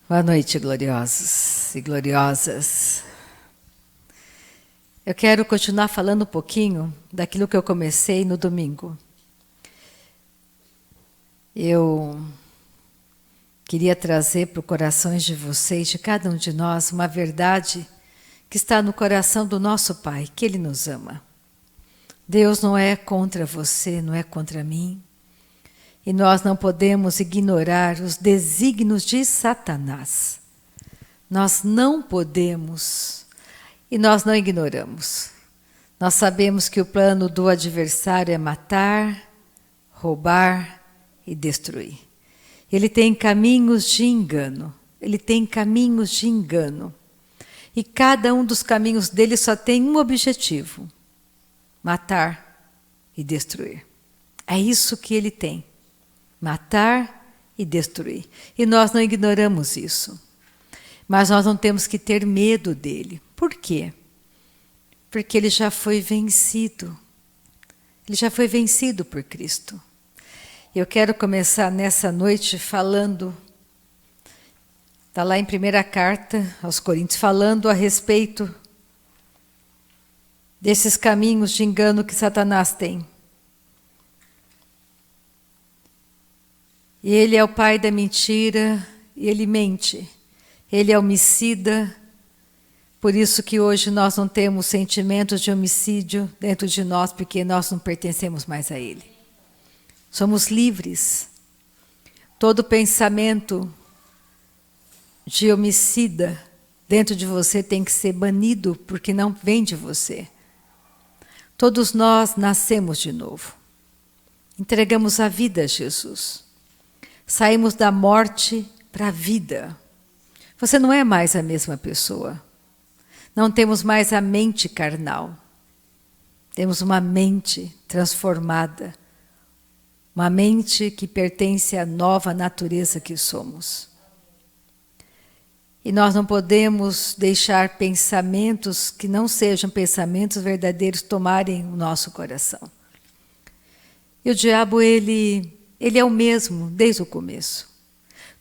Boa noite, gloriosos e gloriosas. Eu quero continuar falando um pouquinho daquilo que eu comecei no domingo. Eu queria trazer para os corações de vocês, de cada um de nós, uma verdade que está no coração do nosso Pai, que Ele nos ama. Deus não é contra você, não é contra mim. E nós não podemos ignorar os desígnios de Satanás. Nós não podemos, e nós não ignoramos. Nós sabemos que o plano do adversário é matar, roubar e destruir. Ele tem caminhos de engano. Ele tem caminhos de engano. E cada um dos caminhos dele só tem um objetivo: matar e destruir. É isso que ele tem. Matar e destruir. E nós não ignoramos isso. Mas nós não temos que ter medo dele. Por quê? Porque ele já foi vencido. Ele já foi vencido por Cristo. Eu quero começar nessa noite falando, está lá em 1ª carta aos Coríntios, falando a respeito desses caminhos de engano que Satanás tem. E ele é o pai da mentira, e ele mente. Ele é homicida, por isso que hoje nós não temos sentimentos de homicídio dentro de nós, porque nós não pertencemos mais a ele. Somos livres. Todo pensamento de homicida dentro de você tem que ser banido, porque não vem de você. Todos nós nascemos de novo. Entregamos a vida a Jesus. Saímos da morte para a vida. Você não é mais a mesma pessoa. Não temos mais a mente carnal. Temos uma mente transformada. Uma mente que pertence à nova natureza que somos. E nós não podemos deixar pensamentos que não sejam pensamentos verdadeiros tomarem o nosso coração. E o diabo, ele é o mesmo desde o começo.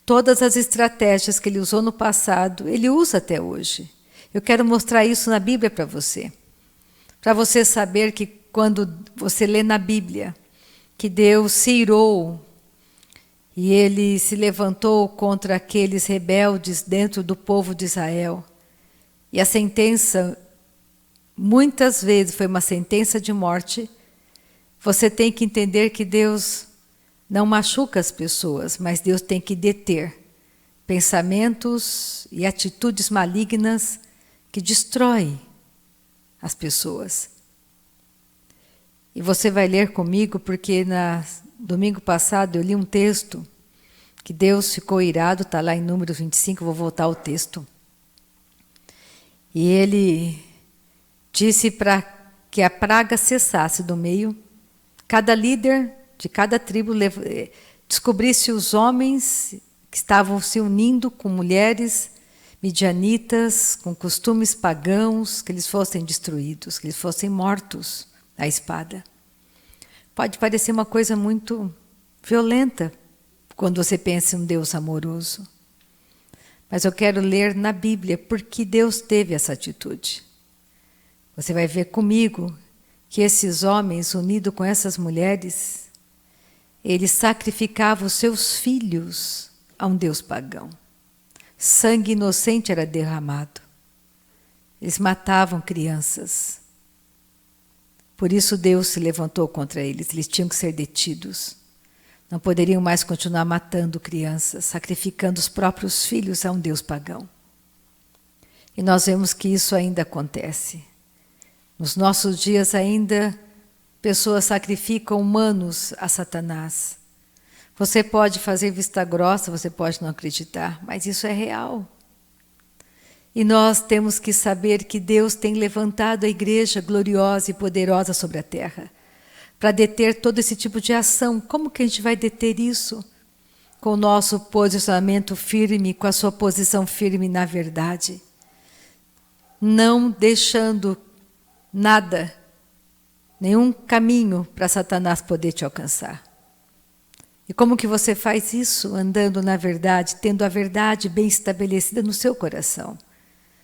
Todas as estratégias que ele usou no passado, ele usa até hoje. Eu quero mostrar isso na Bíblia para você. Para você saber que quando você lê na Bíblia que Deus se irou e ele se levantou contra aqueles rebeldes dentro do povo de Israel. E a sentença, muitas vezes, foi uma sentença de morte. Você tem que entender que Deus não machuca as pessoas, mas Deus tem que deter pensamentos e atitudes malignas que destroem as pessoas. E você vai ler comigo, porque domingo passado eu li um texto que Deus ficou irado, está lá em Números 25, vou voltar ao texto. E ele disse para que a praga cessasse do meio, cada líder de cada tribo descobrisse os homens que estavam se unindo com mulheres midianitas, com costumes pagãos, que eles fossem destruídos, que eles fossem mortos à espada. Pode parecer uma coisa muito violenta quando você pensa em um Deus amoroso. Mas eu quero ler na Bíblia porque Deus teve essa atitude. Você vai ver comigo que esses homens, unidos com essas mulheres, eles sacrificavam os seus filhos a um Deus pagão. Sangue inocente era derramado. Eles matavam crianças. Por isso Deus se levantou contra eles. Eles tinham que ser detidos. Não poderiam mais continuar matando crianças, sacrificando os próprios filhos a um Deus pagão. E nós vemos que isso ainda acontece. Nos nossos dias ainda, pessoas sacrificam humanos a Satanás. Você pode fazer vista grossa, você pode não acreditar, mas isso é real. E nós temos que saber que Deus tem levantado a igreja gloriosa e poderosa sobre a terra, para deter todo esse tipo de ação. Como que a gente vai deter isso? Com o nosso posicionamento firme, com a sua posição firme na verdade. Não deixando nada, nenhum caminho para Satanás poder te alcançar. E como que você faz isso? Andando na verdade, tendo a verdade bem estabelecida no seu coração.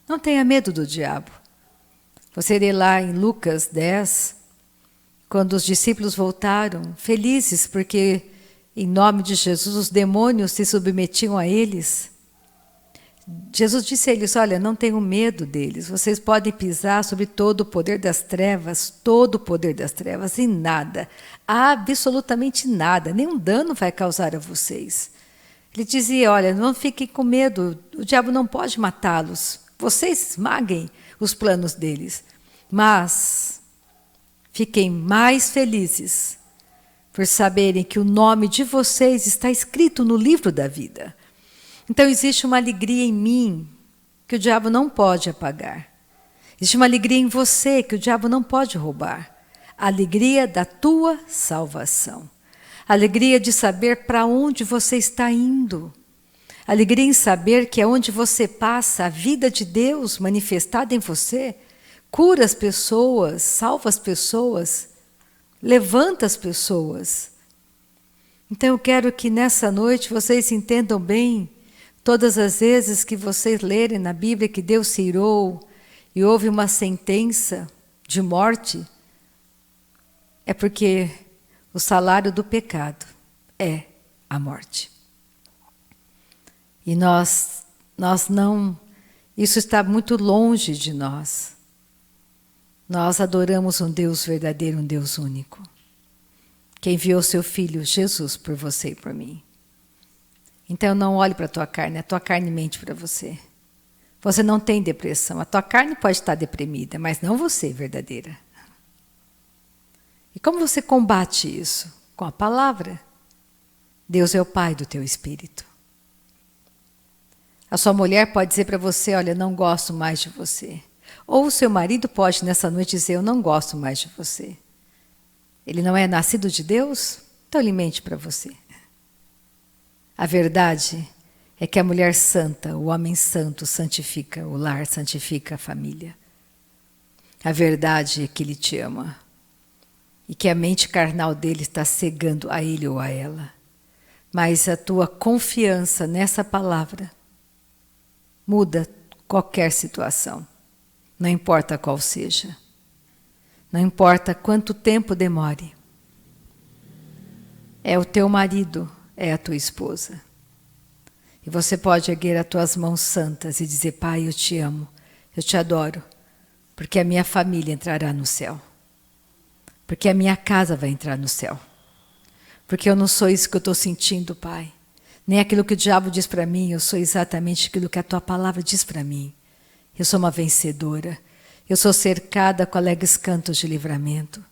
Não tenha medo do diabo. Você lê lá em Lucas 10, quando os discípulos voltaram, felizes porque em nome de Jesus os demônios se submetiam a eles. Jesus disse a eles, olha, não tenham medo deles, vocês podem pisar sobre todo o poder das trevas, e nada, absolutamente nada, nenhum dano vai causar a vocês. Ele dizia, olha, não fiquem com medo, o diabo não pode matá-los, vocês esmaguem os planos deles, mas fiquem mais felizes por saberem que o nome de vocês está escrito no livro da vida. Então existe uma alegria em mim que o diabo não pode apagar. Existe uma alegria em você que o diabo não pode roubar. A alegria da tua salvação. A alegria de saber para onde você está indo. A alegria em saber que aonde você passa, a vida de Deus manifestada em você, cura as pessoas, salva as pessoas, levanta as pessoas. Então eu quero que nessa noite vocês entendam bem. Todas as vezes que vocês lerem na Bíblia que Deus se irou e houve uma sentença de morte, é porque o salário do pecado é a morte. E nós não, isso está muito longe de nós. Nós adoramos um Deus verdadeiro, um Deus único, que enviou seu Filho Jesus por você e por mim. Então não olhe para a tua carne mente para você. Você não tem depressão, a tua carne pode estar deprimida, mas não você, verdadeira. E como você combate isso? Com a palavra. Deus é o Pai do teu espírito. A sua mulher pode dizer para você, olha, não gosto mais de você. Ou o seu marido pode nessa noite dizer, eu não gosto mais de você. Ele não é nascido de Deus? Então ele mente para você. A verdade é que a mulher santa, o homem santo santifica o lar, santifica a família. A verdade é que ele te ama e que a mente carnal dele está cegando a ele ou a ela. Mas a tua confiança nessa palavra muda qualquer situação, não importa qual seja, não importa quanto tempo demore. É o teu marido, é a tua esposa. E você pode erguer as tuas mãos santas e dizer, Pai, eu te amo, eu te adoro, porque a minha família entrará no céu. Porque a minha casa vai entrar no céu. Porque eu não sou isso que eu estou sentindo, Pai. Nem aquilo que o diabo diz para mim, eu sou exatamente aquilo que a tua palavra diz para mim. Eu sou uma vencedora. Eu sou cercada com alegres cantos de livramento.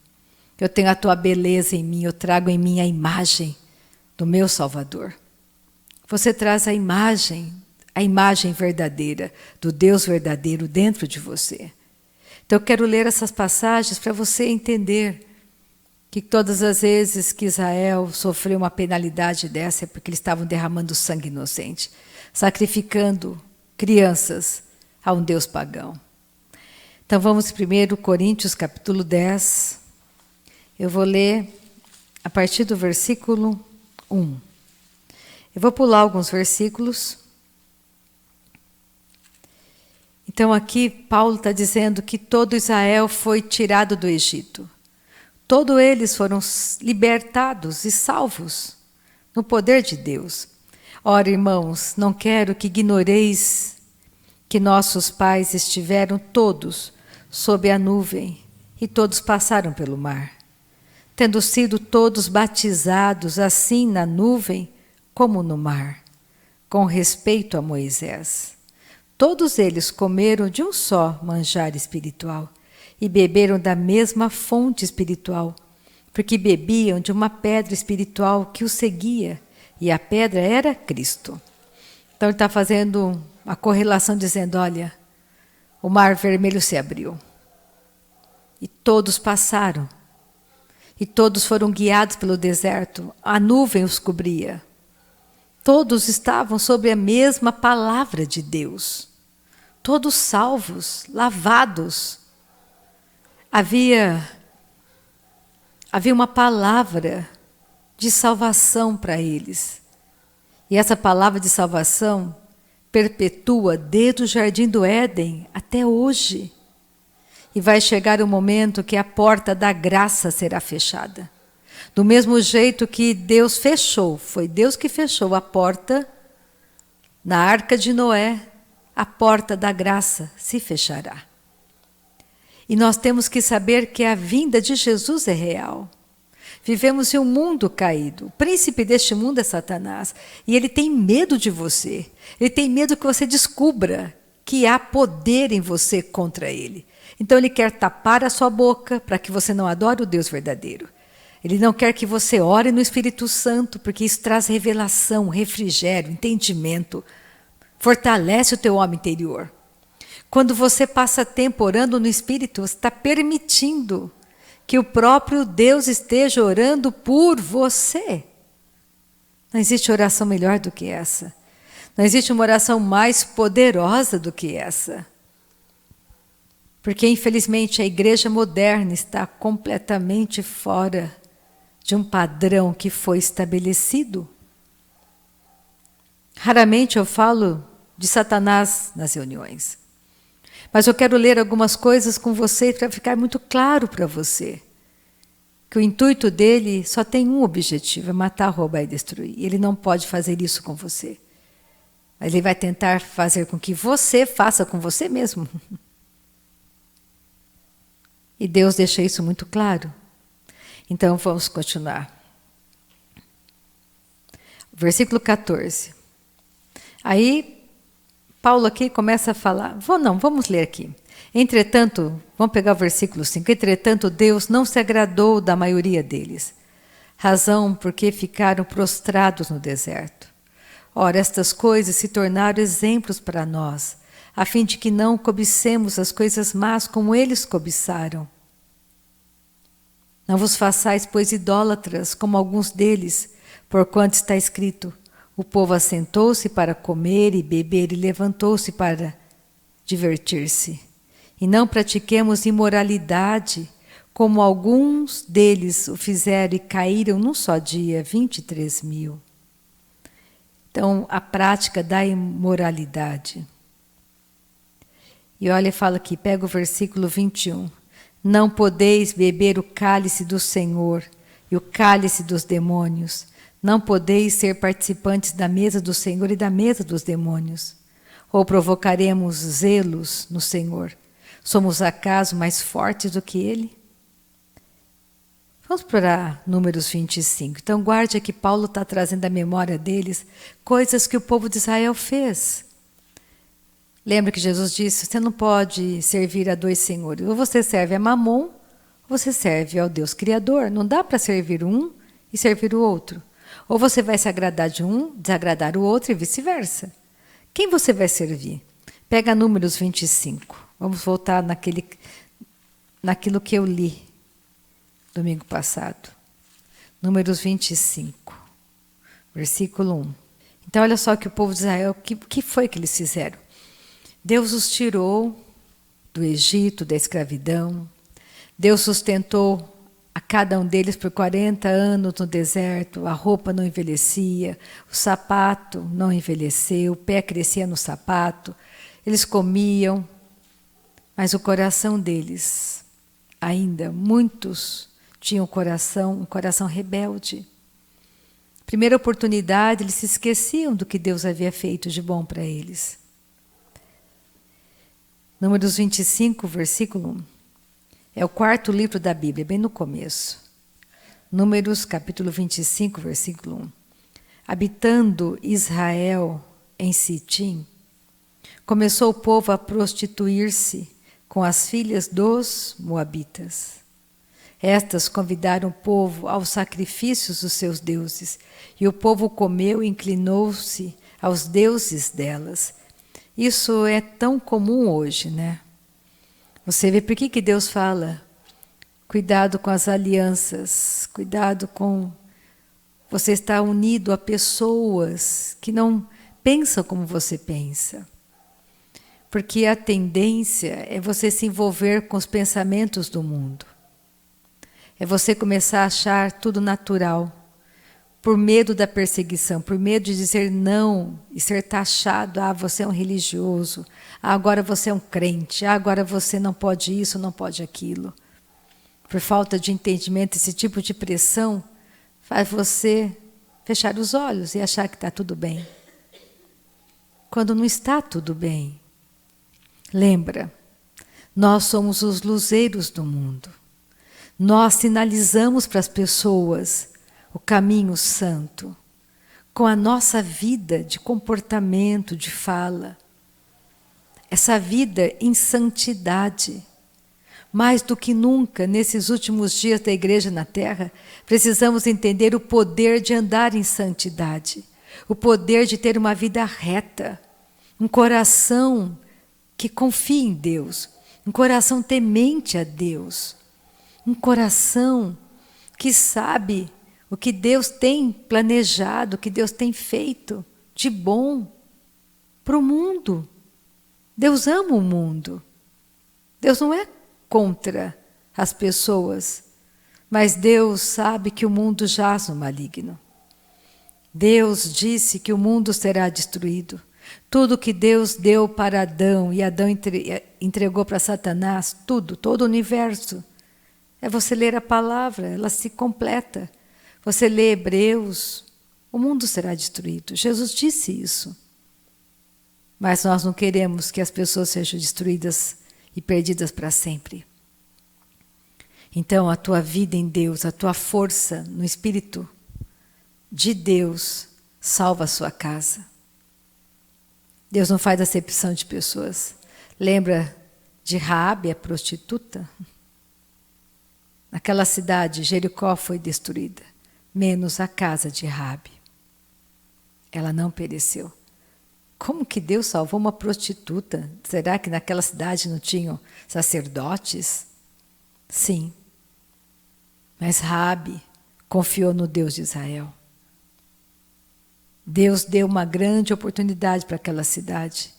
Eu tenho a tua beleza em mim, eu trago em mim a imagem do meu Salvador. Você traz a imagem verdadeira, do Deus verdadeiro dentro de você. Então eu quero ler essas passagens para você entender que todas as vezes que Israel sofreu uma penalidade dessa é porque eles estavam derramando sangue inocente, sacrificando crianças a um Deus pagão. Então vamos primeiro Coríntios capítulo 10. Eu vou ler a partir do versículo 1. Eu vou pular alguns versículos. Então aqui Paulo está dizendo que todo Israel foi tirado do Egito. Todos eles foram libertados e salvos no poder de Deus. Ora, irmãos, não quero que ignoreis que nossos pais estiveram todos sob a nuvem e todos passaram pelo mar, tendo sido todos batizados assim na nuvem como no mar, com respeito a Moisés. Todos eles comeram de um só manjar espiritual e beberam da mesma fonte espiritual, porque bebiam de uma pedra espiritual que os seguia, e a pedra era Cristo. Então ele está fazendo a correlação dizendo, olha, o mar vermelho se abriu, e todos passaram, e todos foram guiados pelo deserto, a nuvem os cobria. Todos estavam sob a mesma palavra de Deus, todos salvos, lavados. Havia uma palavra de salvação para eles. E essa palavra de salvação perpetua desde o Jardim do Éden até hoje. E vai chegar o momento que a porta da graça será fechada. Do mesmo jeito que Deus fechou, foi Deus que fechou a porta na Arca de Noé, a porta da graça se fechará. E nós temos que saber que a vinda de Jesus é real. Vivemos em um mundo caído. O príncipe deste mundo é Satanás. E ele tem medo de você. Ele tem medo que você descubra que há poder em você contra ele. Então ele quer tapar a sua boca para que você não adore o Deus verdadeiro. Ele não quer que você ore no Espírito Santo, porque isso traz revelação, refrigério, entendimento. Fortalece o teu homem interior. Quando você passa tempo orando no Espírito, você está permitindo que o próprio Deus esteja orando por você. Não existe oração melhor do que essa. Não existe uma oração mais poderosa do que essa. Porque, infelizmente, a igreja moderna está completamente fora de um padrão que foi estabelecido. Raramente eu falo de Satanás nas reuniões. Mas eu quero ler algumas coisas com você para ficar muito claro para você. Que o intuito dele só tem um objetivo, é matar, roubar e destruir. E ele não pode fazer isso com você. Mas ele vai tentar fazer com que você faça com você mesmo. E Deus deixa isso muito claro. Então vamos continuar. Versículo 14. Aí, Paulo aqui começa a falar. Vamos ler aqui. Entretanto, vamos pegar o versículo 5. Entretanto, Deus não se agradou da maioria deles. Razão porque ficaram prostrados no deserto. Ora, estas coisas se tornaram exemplos para nós, a fim de que não cobicemos as coisas más como eles cobiçaram. Não vos façais, pois, idólatras, como alguns deles, porquanto está escrito: o povo assentou-se para comer e beber e levantou-se para divertir-se. E não pratiquemos imoralidade, como alguns deles o fizeram e caíram num só dia, 23.000. Então, a prática da imoralidade. E olha, fala aqui, pega o versículo 21. Não podeis beber o cálice do Senhor e o cálice dos demônios. Não podeis ser participantes da mesa do Senhor e da mesa dos demônios. Ou provocaremos zelos no Senhor? Somos acaso mais fortes do que Ele? Vamos para Números 25. Então guarde que Paulo está trazendo à memória deles coisas que o povo de Israel fez. Lembra que Jesus disse, você não pode servir a dois senhores. Ou você serve a Mamon, ou você serve ao Deus Criador. Não dá para servir um e servir o outro. Ou você vai se agradar de um, desagradar o outro e vice-versa. Quem você vai servir? Pega Números 25. Vamos voltar naquilo que eu li domingo passado. Números 25, versículo 1. Então, olha só que o povo de Israel, o que foi que eles fizeram? Deus os tirou do Egito, da escravidão. Deus sustentou a cada um deles por 40 anos no deserto. A roupa não envelhecia, o sapato não envelheceu, o pé crescia no sapato. Eles comiam, mas o coração deles, ainda muitos tinham um coração rebelde. Primeira oportunidade, eles se esqueciam do que Deus havia feito de bom para eles. Números 25, versículo 1. É o quarto livro da Bíblia, bem no começo. Números, capítulo 25, versículo 1. Habitando Israel em Sitim, começou o povo a prostituir-se com as filhas dos moabitas. Estas convidaram o povo aos sacrifícios dos seus deuses, e o povo comeu e inclinou-se aos deuses delas. Isso é tão comum hoje, né? Você vê por que Deus fala? Cuidado com as alianças, cuidado com você estar unido a pessoas que não pensam como você pensa. Porque a tendência é você se envolver com os pensamentos do mundo. É você começar a achar tudo natural. por medo da perseguição, por medo de dizer não e ser taxado. Ah, você é um religioso. Ah, agora você é um crente. Ah, agora você não pode isso, não pode aquilo. Por falta de entendimento, esse tipo de pressão faz você fechar os olhos e achar que está tudo bem. Quando não está tudo bem. Lembra, nós somos os luzeiros do mundo. Nós sinalizamos para as pessoas o caminho santo, com a nossa vida de comportamento, de fala. Essa vida em santidade. Mais do que nunca, nesses últimos dias da igreja na terra, precisamos entender o poder de andar em santidade, o poder de ter uma vida reta, um coração que confia em Deus, um coração temente a Deus, um coração que sabe o que Deus tem planejado, o que Deus tem feito de bom para o mundo. Deus ama o mundo. Deus não é contra as pessoas, mas Deus sabe que o mundo jaz no maligno. Deus disse que o mundo será destruído. Tudo que Deus deu para Adão e Adão entregou para Satanás, tudo, todo o universo. É você ler a palavra, ela se completa. Você lê Hebreus, o mundo será destruído. Jesus disse isso. Mas nós não queremos que as pessoas sejam destruídas e perdidas para sempre. Então, a tua vida em Deus, a tua força no Espírito de Deus, salva a sua casa. Deus não faz acepção de pessoas. Lembra de Raabe, a prostituta? Naquela cidade, Jericó foi destruída, menos a casa de Raabe. Ela não pereceu. Como que Deus salvou uma prostituta? Será que naquela cidade não tinham sacerdotes? Sim. Mas Raabe confiou no Deus de Israel. Deus deu uma grande oportunidade para aquela cidade.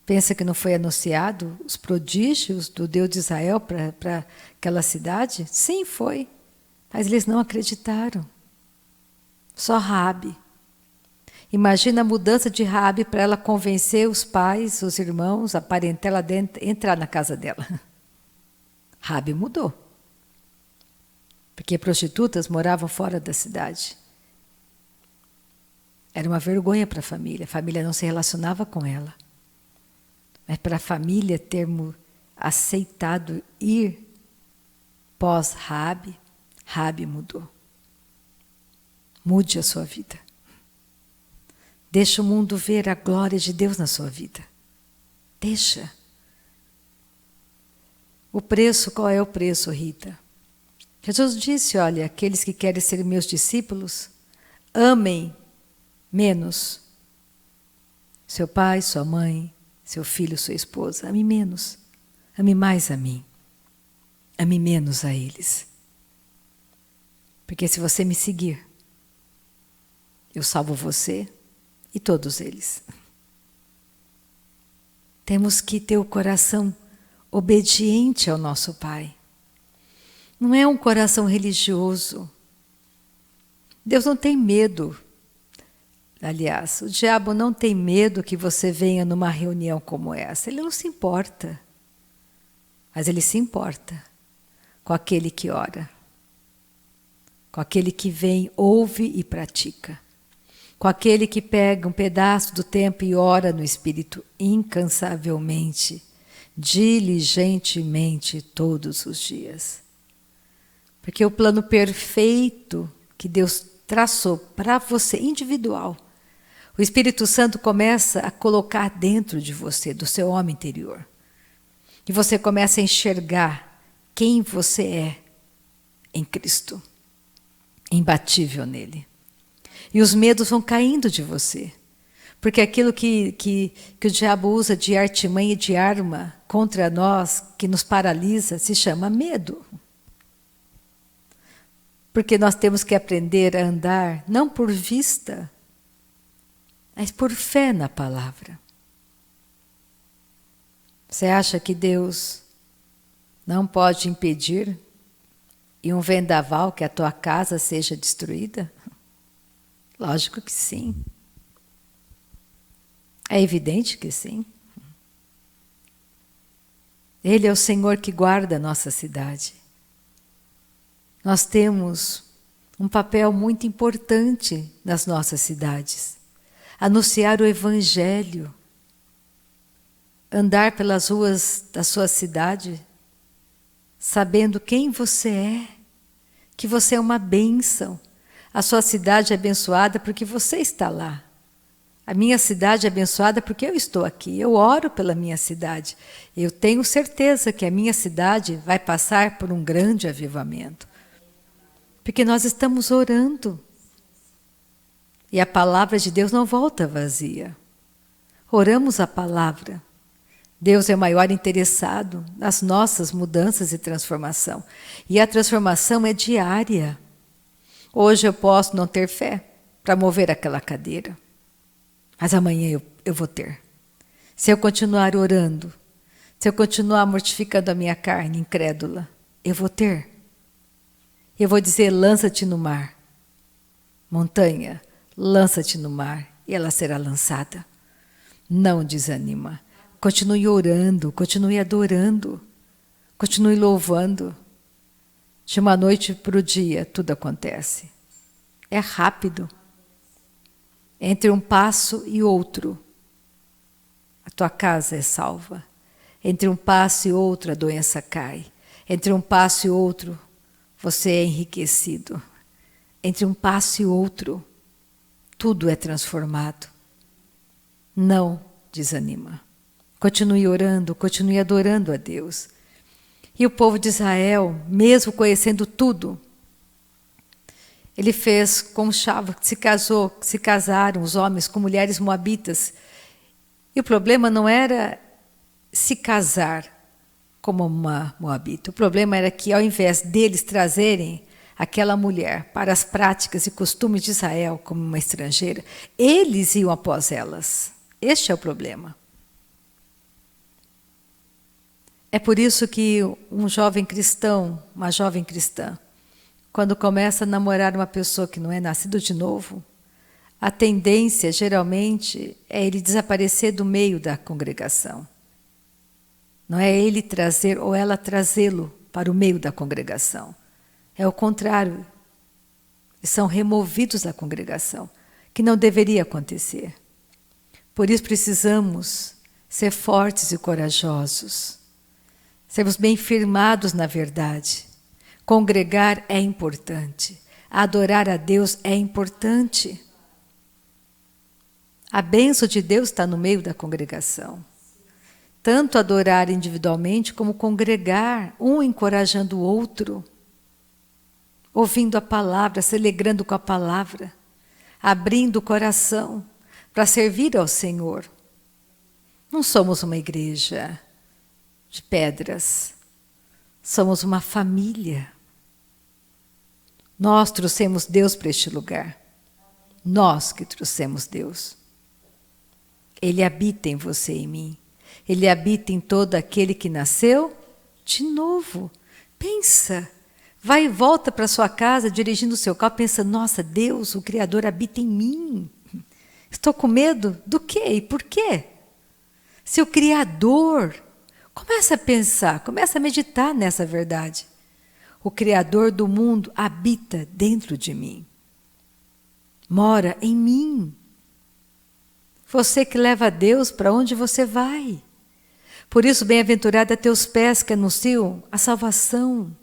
Pensa que não foi anunciado os prodígios do Deus de Israel para aquela cidade? Sim, foi. Mas eles não acreditaram. Só Raabe. Imagina a mudança de Raabe para ela convencer os pais, os irmãos, a parentela dentro, entrar na casa dela. Raabe mudou. Porque prostitutas moravam fora da cidade. Era uma vergonha para a família não se relacionava com ela. Mas para a família termos aceitado ir pós Raabe, Raabe mudou. Mude a sua vida. Deixa o mundo ver a glória de Deus na sua vida. Deixa. O preço, qual é o preço, Rita? Jesus disse, olha, aqueles que querem ser meus discípulos, amem menos seu pai, sua mãe, seu filho, sua esposa. Ame menos. Ame mais a mim. Ame menos a eles. Porque se você me seguir, eu salvo você e todos eles. Temos que ter o coração obediente ao nosso Pai. Não é um coração religioso. Deus não tem medo. Aliás, o diabo não tem medo que você venha numa reunião como essa. Ele não se importa. Mas ele se importa com aquele que ora. Com aquele que vem, ouve e pratica. Com aquele que pega um pedaço do tempo e ora no Espírito incansavelmente, diligentemente todos os dias. Porque o plano perfeito que Deus traçou para você, individual, o Espírito Santo começa a colocar dentro de você, do seu homem interior. E você começa a enxergar quem você é em Cristo, imbatível nele. E os medos vão caindo de você. Porque aquilo que o diabo usa de artimanha e de arma contra nós, que nos paralisa, se chama medo. Porque nós temos que aprender a andar, não por vista, mas por fé na palavra. Você acha que Deus não pode impedir em um vendaval que a tua casa seja destruída? Lógico que sim. É evidente que sim. Ele é o Senhor que guarda a nossa cidade. Nós temos um papel muito importante nas nossas cidades. Anunciar o Evangelho. Andar pelas ruas da sua cidade, sabendo quem você é, que você é uma bênção. A sua cidade é abençoada porque você está lá. A minha cidade é abençoada porque eu estou aqui. Eu oro pela minha cidade. Eu tenho certeza que a minha cidade vai passar por um grande avivamento. Porque nós estamos orando. E a palavra de Deus não volta vazia. Oramos a palavra. Deus é o maior interessado nas nossas mudanças e transformação. E a transformação é diária. Hoje eu posso não ter fé para mover aquela cadeira. Mas amanhã eu vou ter. Se eu continuar orando, se eu continuar mortificando a minha carne incrédula, eu vou ter. Eu vou dizer, lança-te no mar. Montanha, lança-te no mar e ela será lançada. Não desanima. Continue orando, continue adorando, continue louvando. De uma noite para o dia, tudo acontece. É rápido. Entre um passo e outro, a tua casa é salva. Entre um passo e outro, a doença cai. Entre um passo e outro, você é enriquecido. Entre um passo e outro, tudo é transformado. Não desanima. Continue orando, continue adorando a Deus. E o povo de Israel, mesmo conhecendo tudo, ele fez como Chava, se casaram os homens com mulheres moabitas. E o problema não era se casar como uma moabita. O problema era que, ao invés deles trazerem aquela mulher para as práticas e costumes de Israel como uma estrangeira, eles iam após elas. Este é o problema. É por isso que um jovem cristão, uma jovem cristã, quando começa a namorar uma pessoa que não é nascido de novo, a tendência, geralmente, é ele desaparecer do meio da congregação. Não é ele trazer ou ela trazê-lo para o meio da congregação. É o contrário. Eles são removidos da congregação, que não deveria acontecer. Por isso precisamos ser fortes e corajosos, sermos bem firmados na verdade. Congregar é importante. Adorar a Deus é importante. A bênção de Deus está no meio da congregação. Tanto adorar individualmente como congregar, um encorajando o outro, ouvindo a palavra, se alegrando com a palavra, abrindo o coração para servir ao Senhor. Não somos uma igreja de pedras, somos uma família. Nós trouxemos Deus para este lugar. Nós que trouxemos Deus. Ele habita em você e em mim. Ele habita em todo aquele que nasceu de novo. Pensa, vai e volta para sua casa dirigindo o seu carro, pensa, nossa, Deus, o Criador, habita em mim. Estou com medo do quê e por quê? Se o Criador, começa a pensar, começa a meditar nessa verdade. O Criador do mundo habita dentro de mim. Mora em mim. Você que leva Deus para onde você vai. Por isso, bem-aventurado é teus pés que anunciam a salvação.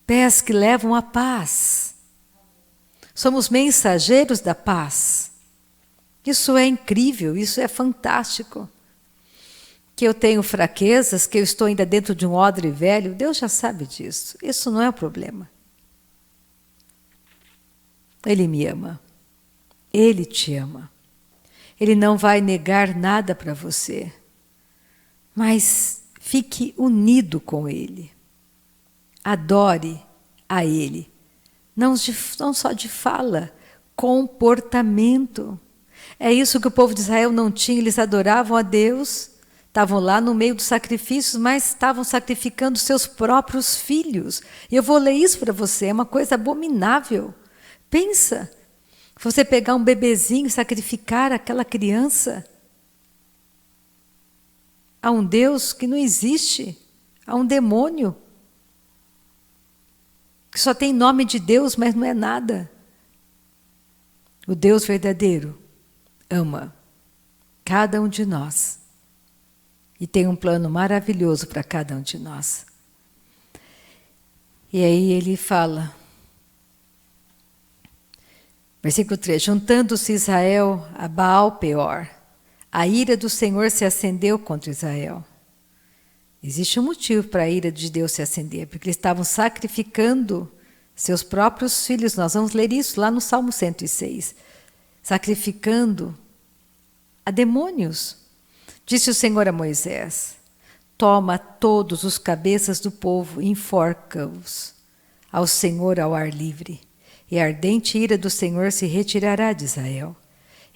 Pés que levam a paz. Somos mensageiros da paz. Isso é incrível, isso é fantástico. Que eu tenho fraquezas, que eu estou ainda dentro de um odre velho, Deus já sabe disso. Isso não é o problema. Ele me ama. Ele te ama. Ele não vai negar nada para você. Mas fique unido com Ele. Adore a Ele. Não só de fala, comportamento. É isso que o povo de Israel não tinha. Eles adoravam a Deus, estavam lá no meio dos sacrifícios, mas estavam sacrificando seus próprios filhos. E eu vou ler isso para você, é uma coisa abominável. Pensa, Você pegar um bebezinho e sacrificar aquela criança a um Deus que não existe, a um demônio, que só tem nome de Deus, mas não é nada. O Deus verdadeiro ama cada um de nós e tem um plano maravilhoso para cada um de nós. E aí ele fala, versículo 3, juntando-se Israel a Baal-peor, a ira do Senhor se acendeu contra Israel. Existe um motivo para a ira de Deus se acender, porque eles estavam sacrificando seus próprios filhos. Nós vamos ler isso lá no Salmo 106. Sacrificando a demônios. Disse o Senhor a Moisés, toma todos os cabeças do povo e enforca-os ao Senhor ao ar livre, e a ardente ira do Senhor se retirará de Israel.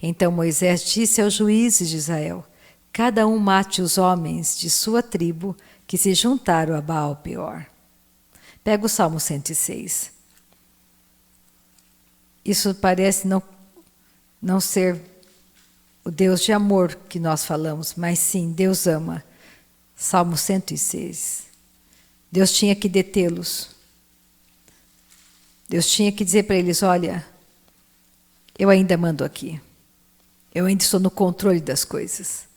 Então Moisés disse aos juízes de Israel, cada um mate os homens de sua tribo que se juntaram a Baal-peor. Pega o Salmo 106. Isso parece não ser o Deus de amor que nós falamos, mas sim, Deus ama. Salmo 106. Deus tinha que detê-los. Deus tinha que dizer para eles, olha, eu ainda mando aqui. Eu ainda estou no controle das coisas.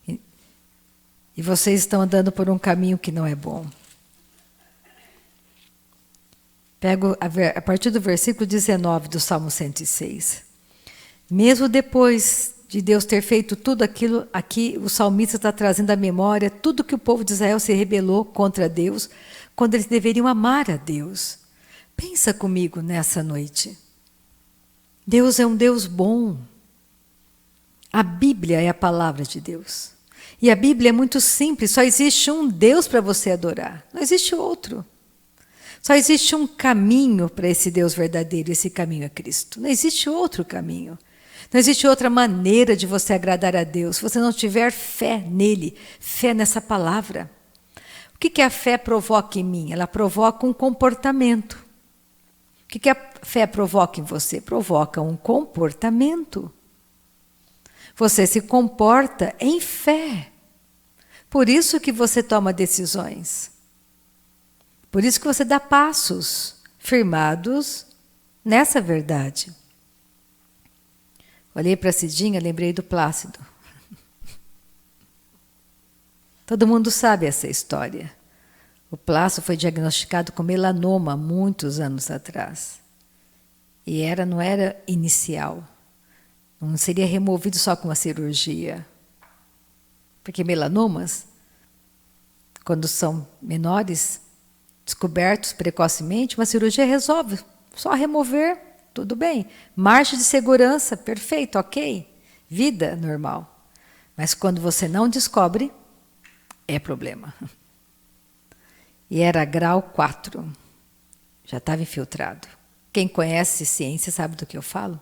E vocês estão andando por um caminho que não é bom. Pego a partir do versículo 19 do Salmo 106. Mesmo depois de Deus ter feito tudo aquilo, aqui o salmista está trazendo à memória tudo que o povo de Israel se rebelou contra Deus, quando eles deveriam amar a Deus. Pensa comigo nessa noite. Deus é um Deus bom. A Bíblia é a palavra de Deus. E a Bíblia é muito simples, só existe um Deus para você adorar, não existe outro. Só existe um caminho para esse Deus verdadeiro, esse caminho é Cristo. Não existe outro caminho. Não existe outra maneira de você agradar a Deus, se você não tiver fé nele, fé nessa palavra. O que a fé provoca em mim? Ela provoca um comportamento. O que a fé provoca em você? Provoca um comportamento. Você se comporta em fé. Por isso que você toma decisões. Por isso que você dá passos firmados nessa verdade. Olhei para a Cidinha, lembrei do Plácido. Todo mundo sabe essa história. O Plácido foi diagnosticado com melanoma há muitos anos atrás. E não era inicial. Não seria removido só com a cirurgia. Porque melanomas, quando são menores, descobertos precocemente, uma cirurgia resolve. Só remover, tudo bem. Margem de segurança, perfeito, ok. Vida normal. Mas quando você não descobre, é problema. E era grau 4. Já estava infiltrado. Quem conhece ciência sabe do que eu falo.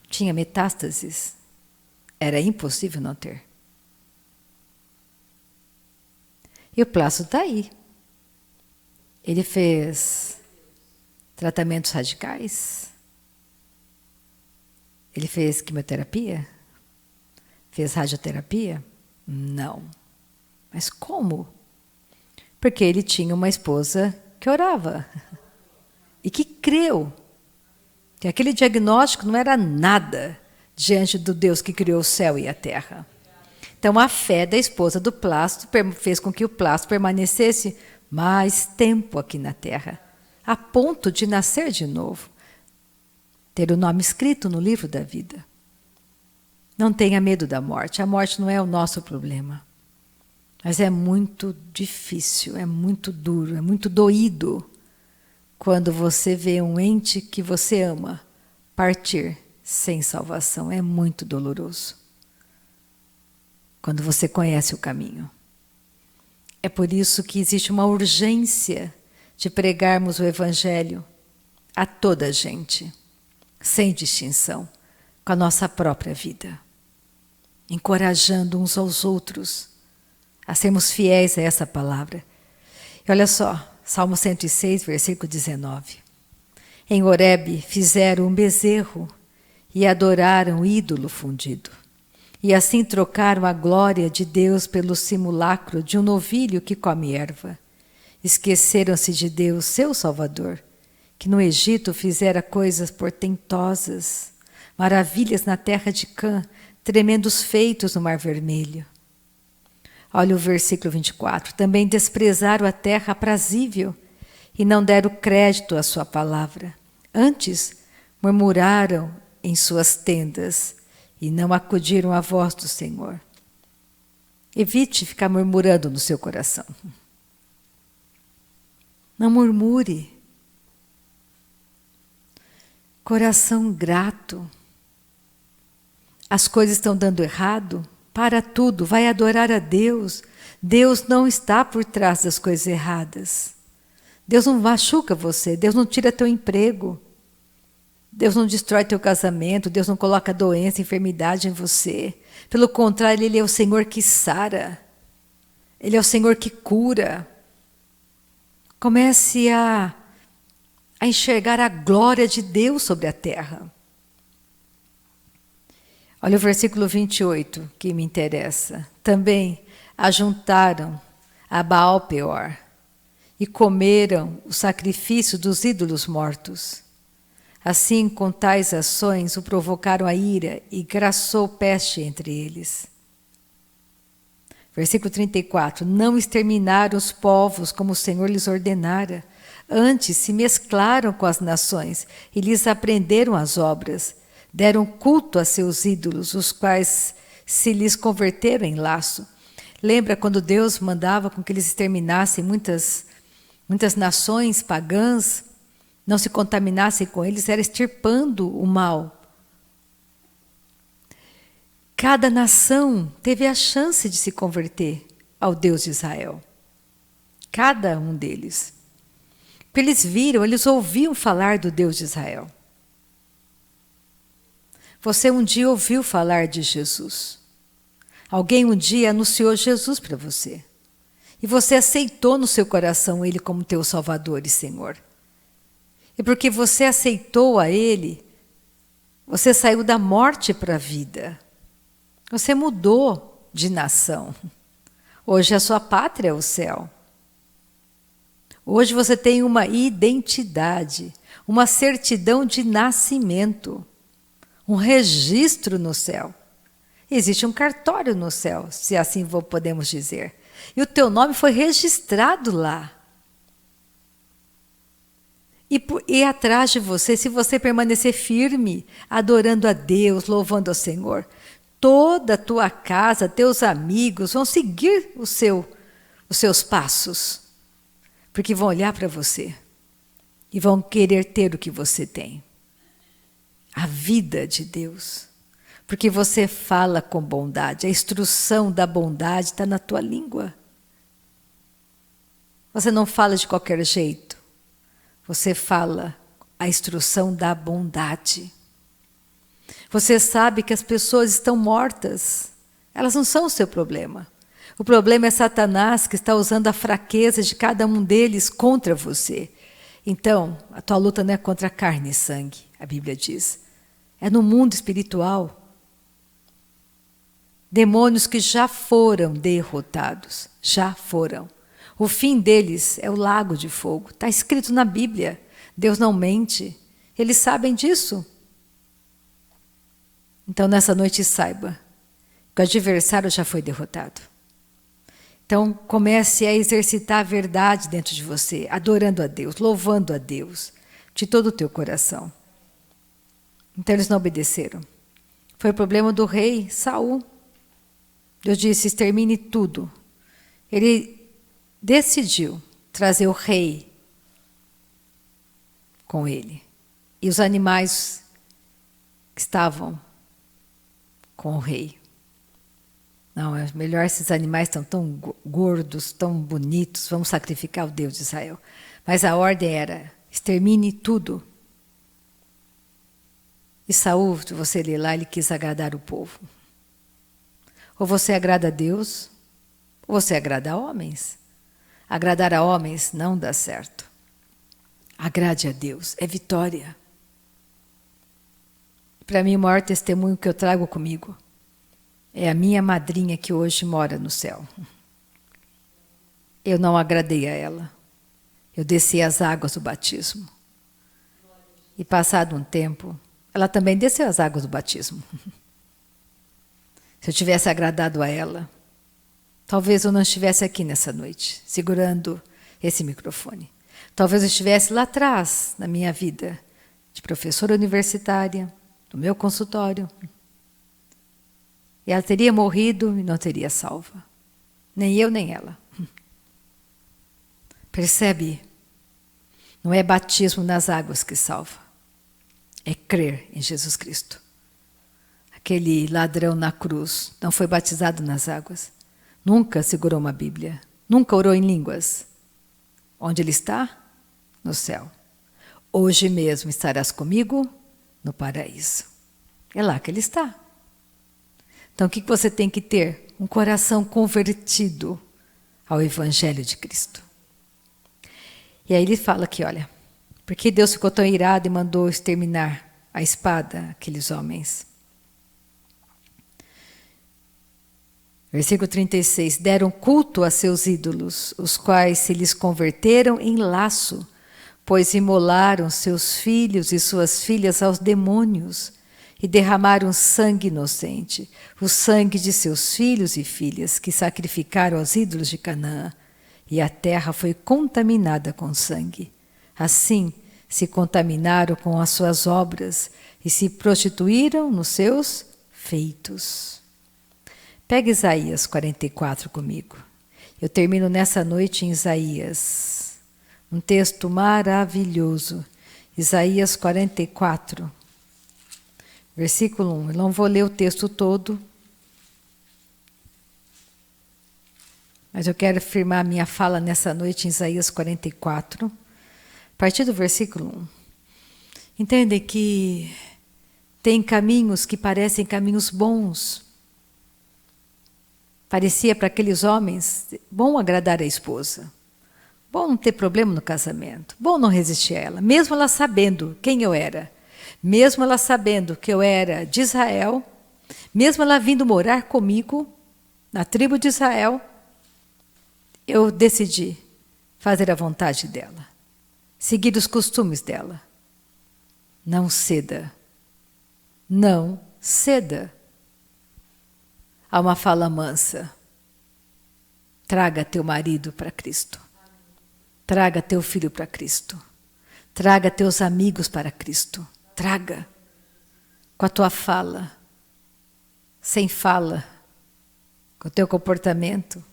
Tinha metástases. Era impossível não ter. E o Plácido está aí. Ele fez tratamentos radicais. Ele fez quimioterapia? Fez radioterapia? Não. Mas como? Porque ele tinha uma esposa que orava. E que creu. Que aquele diagnóstico não era nada diante do Deus que criou o céu e a terra. Então, a fé da esposa do Plácido fez com que o Plácido permanecesse mais tempo aqui na terra, a ponto de nascer de novo, ter o nome escrito no livro da vida. Não tenha medo da morte. A morte não é o nosso problema. Mas é muito difícil, é muito duro, é muito doído quando você vê um ente que você ama partir sem salvação. É muito doloroso. Quando você conhece o caminho. É por isso que existe uma urgência de pregarmos o Evangelho a toda a gente, sem distinção, com a nossa própria vida, encorajando uns aos outros a sermos fiéis a essa palavra. E olha só, Salmo 106, versículo 19. Em Horebe fizeram um bezerro e adoraram o ídolo fundido. E assim trocaram a glória de Deus pelo simulacro de um novilho que come erva. Esqueceram-se de Deus, seu Salvador, que no Egito fizera coisas portentosas, maravilhas na terra de Cã, tremendos feitos no Mar Vermelho. Olha o versículo 24. Também desprezaram a terra aprazível e não deram crédito à sua palavra. Antes, murmuraram em suas tendas e não acudiram à voz do Senhor. Evite ficar murmurando no seu coração. Não murmure. Coração grato. As coisas estão dando errado? Para tudo, vai adorar a Deus. Deus não está por trás das coisas erradas. Deus não machuca você, Deus não tira teu emprego. Deus não destrói teu casamento, Deus não coloca doença, enfermidade em você. Pelo contrário, Ele é o Senhor que sara. Ele é o Senhor que cura. Comece a enxergar a glória de Deus sobre a terra. Olha o versículo 28 que me interessa. Também ajuntaram a Baal Peor e comeram o sacrifício dos ídolos mortos. Assim, com tais ações, o provocaram a ira e graçou peste entre eles. Versículo 34. Não exterminaram os povos como o Senhor lhes ordenara. Antes se mesclaram com as nações e lhes aprenderam as obras. Deram culto a seus ídolos, os quais se lhes converteram em laço. Lembra quando Deus mandava com que eles exterminassem muitas nações pagãs, não se contaminassem com eles, era extirpando o mal. Cada nação teve a chance de se converter ao Deus de Israel. Cada um deles. Porque eles viram, eles ouviam falar do Deus de Israel. Você um dia ouviu falar de Jesus. Alguém um dia anunciou Jesus para você. E você aceitou no seu coração Ele como teu Salvador e Senhor. E porque você aceitou a Ele, você saiu da morte para a vida. Você mudou de nação. Hoje a sua pátria é o céu. Hoje você tem uma identidade, uma certidão de nascimento, um registro no céu. Existe um cartório no céu, se assim podemos dizer. E o teu nome foi registrado lá. E atrás de você, se você permanecer firme, adorando a Deus, louvando ao Senhor, toda a tua casa, teus amigos vão seguir os seus passos. Porque vão olhar para você e vão querer ter o que você tem. A vida de Deus. Porque você fala com bondade. A instrução da bondade está na tua língua. Você não fala de qualquer jeito. Você fala a instrução da bondade. Você sabe que as pessoas estão mortas. Elas não são o seu problema. O problema é Satanás, que está usando a fraqueza de cada um deles contra você. Então, a tua luta não é contra carne e sangue, a Bíblia diz. É no mundo espiritual. Demônios que já foram derrotados. Já foram. O fim deles é o lago de fogo. Está escrito na Bíblia. Deus não mente. Eles sabem disso. Então, nessa noite, saiba que o adversário já foi derrotado. Então, comece a exercitar a verdade dentro de você, adorando a Deus, louvando a Deus, de todo o teu coração. Então, eles não obedeceram. Foi o problema do rei Saul. Deus disse, extermine tudo. Ele decidiu trazer o rei com ele. E os animais que estavam com o rei. Não, é melhor, esses animais estão tão gordos, tão bonitos, vamos sacrificar o Deus de Israel. Mas a ordem era, extermine tudo. E Saul, se você ler lá, ele quis agradar o povo. Ou você agrada a Deus, ou você agrada a homens. Agradar a homens não dá certo. Agrade a Deus, é vitória. Para mim, o maior testemunho que eu trago comigo é a minha madrinha que hoje mora no céu. Eu não agradei a ela. Eu desci as águas do batismo. E passado um tempo, ela também desceu as águas do batismo. Se eu tivesse agradado a ela, talvez eu não estivesse aqui nessa noite, segurando esse microfone. Talvez eu estivesse lá atrás, na minha vida, de professora universitária, no meu consultório. E ela teria morrido e não teria salva. Nem eu, nem ela. Percebe? Não é batismo nas águas que salva. É crer em Jesus Cristo. Aquele ladrão na cruz não foi batizado nas águas. Nunca segurou uma Bíblia. Nunca orou em línguas. Onde ele está? No céu. Hoje mesmo estarás comigo no paraíso. É lá que ele está. Então o que você tem que ter? Um coração convertido ao Evangelho de Cristo. E aí ele fala aqui, olha, porque Deus ficou tão irado e mandou exterminar a espada aqueles homens. Versículo 36, deram culto a seus ídolos, os quais se lhes converteram em laço, pois imolaram seus filhos e suas filhas aos demônios e derramaram sangue inocente, o sangue de seus filhos e filhas que sacrificaram aos ídolos de Canaã, e a terra foi contaminada com sangue. Assim, se contaminaram com as suas obras e se prostituíram nos seus feitos. Pega Isaías 44 comigo. Eu termino nessa noite em Isaías. Um texto maravilhoso. Isaías 44, versículo 1. Eu não vou ler o texto todo, mas eu quero firmar minha fala nessa noite em Isaías 44. A partir do versículo 1. Entendem que tem caminhos que parecem caminhos bons. Parecia para aqueles homens bom agradar a esposa. Bom não ter problema no casamento. Bom não resistir a ela. Mesmo ela sabendo quem eu era. Mesmo ela sabendo que eu era de Israel. Mesmo ela vindo morar comigo na tribo de Israel. Eu decidi fazer a vontade dela. Seguir os costumes dela. Não ceda. Não ceda a uma fala mansa. Traga teu marido para Cristo. Traga teu filho para Cristo. Traga teus amigos para Cristo. Traga com a tua fala. Sem fala. Com o teu comportamento.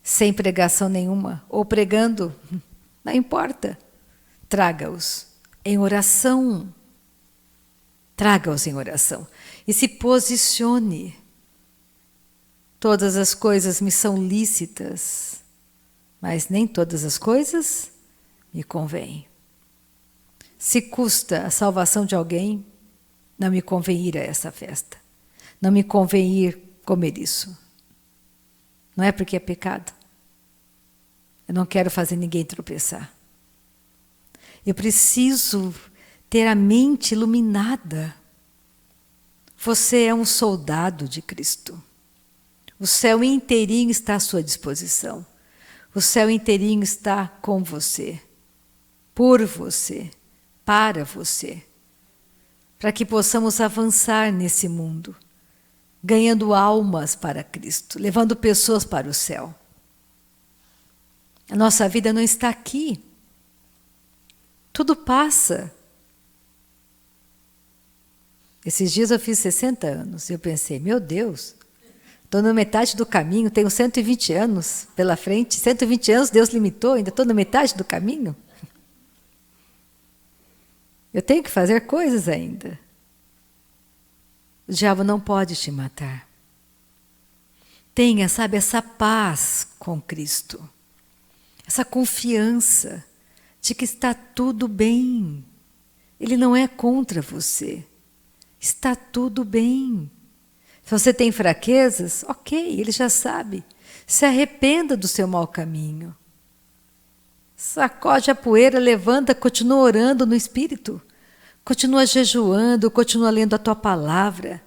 Sem pregação nenhuma. Ou pregando. Não importa. Traga-os em oração. Traga-os em oração. E se posicione. Todas as coisas me são lícitas, mas nem todas as coisas me convêm. Se custa a salvação de alguém, não me convém ir a essa festa. Não me convém ir comer isso. Não é porque é pecado. Eu não quero fazer ninguém tropeçar. Eu preciso ter a mente iluminada. Você é um soldado de Cristo. O céu inteirinho está à sua disposição. O céu inteirinho está com você, por você, para você, para que possamos avançar nesse mundo, ganhando almas para Cristo, levando pessoas para o céu. A nossa vida não está aqui. Tudo passa. Esses dias eu fiz 60 anos e eu pensei, meu Deus, estou na metade do caminho, tenho 120 anos pela frente. 120 anos Deus limitou, ainda estou na metade do caminho. Eu tenho que fazer coisas ainda. O diabo não pode te matar. Tenha, sabe, essa paz com Cristo. Essa confiança de que está tudo bem. Ele não é contra você. Está tudo bem. Se você tem fraquezas, ok, ele já sabe. Se arrependa do seu mau caminho. Sacode a poeira, levanta, continua orando no Espírito. Continua jejuando, continua lendo a tua palavra.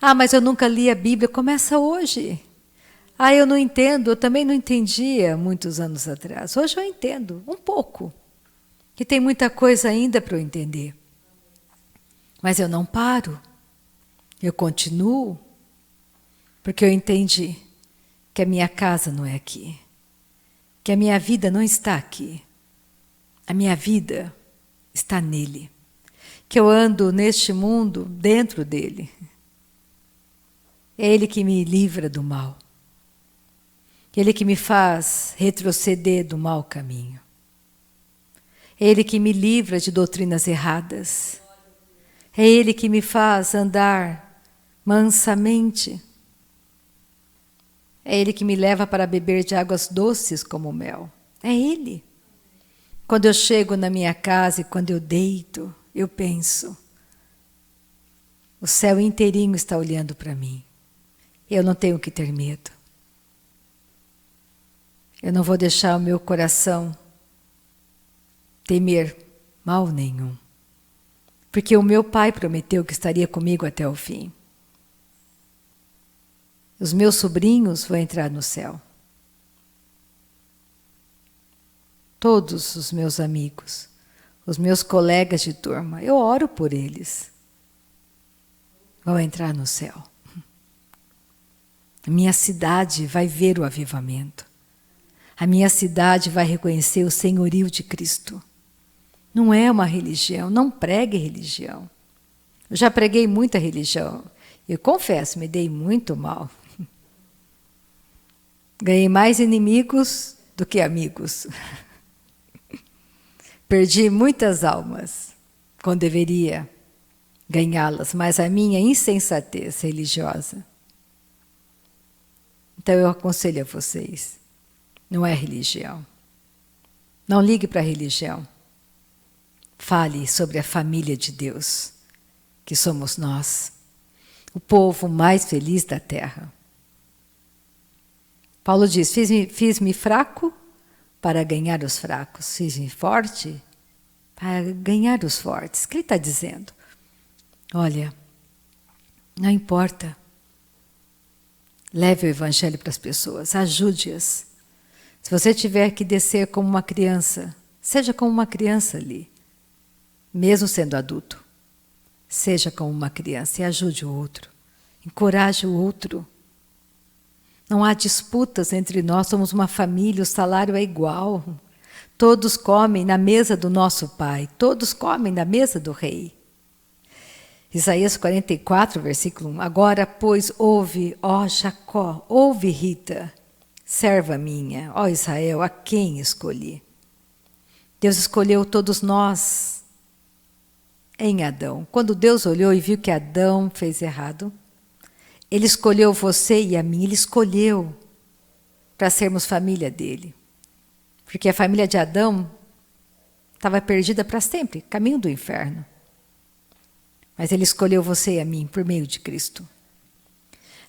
Ah, mas eu nunca li a Bíblia. Começa hoje. Ah, eu não entendo. Eu também não entendia muitos anos atrás. Hoje eu entendo, um pouco. Que tem muita coisa ainda para eu entender. Mas eu não paro. Eu continuo. Porque eu entendi que a minha casa não é aqui. Que a minha vida não está aqui. A minha vida está nele. Que eu ando neste mundo dentro dele. É ele que me livra do mal. Ele que me faz retroceder do mau caminho. É ele que me livra de doutrinas erradas. É ele que me faz andar mansamente. É ele que me leva para beber de águas doces como mel. É ele. Quando eu chego na minha casa e quando eu deito, eu penso, o céu inteirinho está olhando para mim. Eu não tenho que ter medo. Eu não vou deixar o meu coração temer mal nenhum. Porque o meu Pai prometeu que estaria comigo até o fim. Os meus sobrinhos vão entrar no céu. Todos os meus amigos, os meus colegas de turma, eu oro por eles. Vão entrar no céu. A minha cidade vai ver o avivamento. A minha cidade vai reconhecer o senhorio de Cristo. Não é uma religião, não pregue religião. Eu já preguei muita religião. Eu confesso, me dei muito mal. Ganhei mais inimigos do que amigos. Perdi muitas almas, quando deveria ganhá-las, mas a minha insensatez religiosa. Então eu aconselho a vocês, não é religião. Não ligue para a religião. Fale sobre a família de Deus, que somos nós, o povo mais feliz da terra. Paulo diz, fiz-me fraco para ganhar os fracos, fiz-me forte para ganhar os fortes. O que ele está dizendo? Olha, não importa. Leve o evangelho para as pessoas, ajude-as. Se você tiver que descer como uma criança, seja como uma criança ali. Mesmo sendo adulto, seja como uma criança e ajude o outro. Encoraje o outro. Não há disputas entre nós, somos uma família, o salário é igual. Todos comem na mesa do nosso Pai, todos comem na mesa do Rei. Isaías 44, versículo 1. Agora, pois, ouve, ó Jacó, ouve, Rita, serva minha, ó Israel, a quem escolhi. Deus escolheu todos nós em Adão. Quando Deus olhou e viu que Adão fez errado, Ele escolheu você e a mim, Ele escolheu para sermos família dele. Porque a família de Adão estava perdida para sempre, caminho do inferno. Mas Ele escolheu você e a mim por meio de Cristo.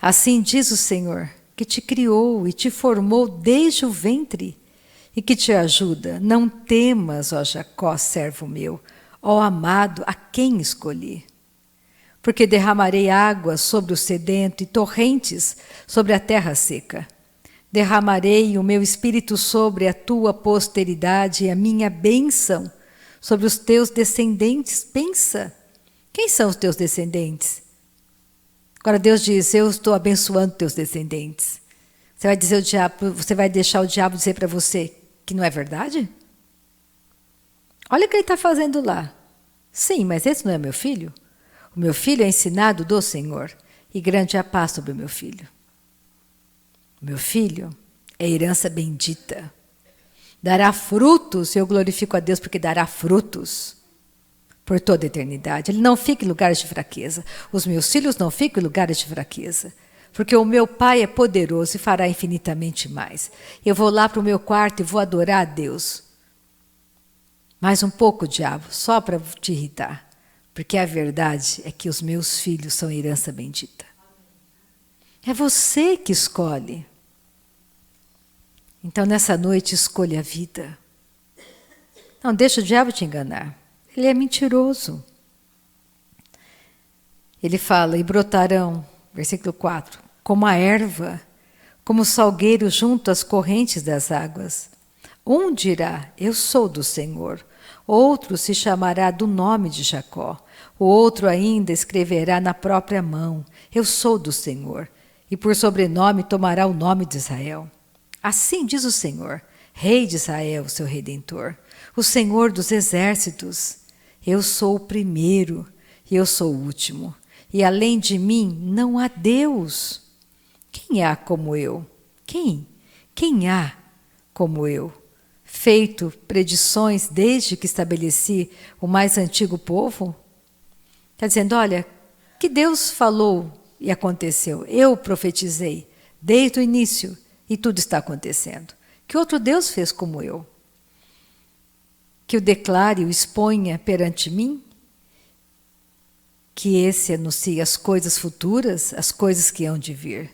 Assim diz o Senhor, que te criou e te formou desde o ventre e que te ajuda. Não temas, ó Jacó, servo meu, ó amado, a quem escolhi. Porque derramarei água sobre o sedento e torrentes sobre a terra seca. Derramarei o meu espírito sobre a tua posteridade e a minha bênção sobre os teus descendentes. Pensa, quem são os teus descendentes? Agora Deus diz, eu estou abençoando teus descendentes. Você vai deixar o diabo dizer para você que não é verdade? Olha o que ele está fazendo lá. Sim, mas esse não é meu filho? O meu filho é ensinado do Senhor, e grande é a paz sobre o meu filho. O meu filho é herança bendita. Dará frutos, eu glorifico a Deus porque dará frutos por toda a eternidade. Ele não fica em lugares de fraqueza. Os meus filhos não ficam em lugares de fraqueza. Porque o meu Pai é poderoso e fará infinitamente mais. Eu vou lá para o meu quarto e vou adorar a Deus. Mais um pouco, diabo, só para te irritar. Porque a verdade é que os meus filhos são herança bendita. É você que escolhe. Então, nessa noite, escolha a vida. Não deixa o diabo te enganar. Ele é mentiroso. Ele fala, e brotarão, versículo 4, como a erva, como o salgueiro junto às correntes das águas. Um dirá, eu sou do Senhor. Outro se chamará do nome de Jacó. O outro ainda escreverá na própria mão, eu sou do Senhor. E por sobrenome tomará o nome de Israel. Assim diz o Senhor, Rei de Israel, seu Redentor, o Senhor dos exércitos. Eu sou o primeiro e eu sou o último. E além de mim não há Deus. Quem há como eu? Quem há como eu? Feito predições desde que estabeleci o mais antigo povo? Está dizendo, olha, que Deus falou e aconteceu. Eu profetizei desde o início e tudo está acontecendo. Que outro Deus fez como eu? Que o declare e o exponha perante mim? Que esse anuncie as coisas futuras, as coisas que hão de vir.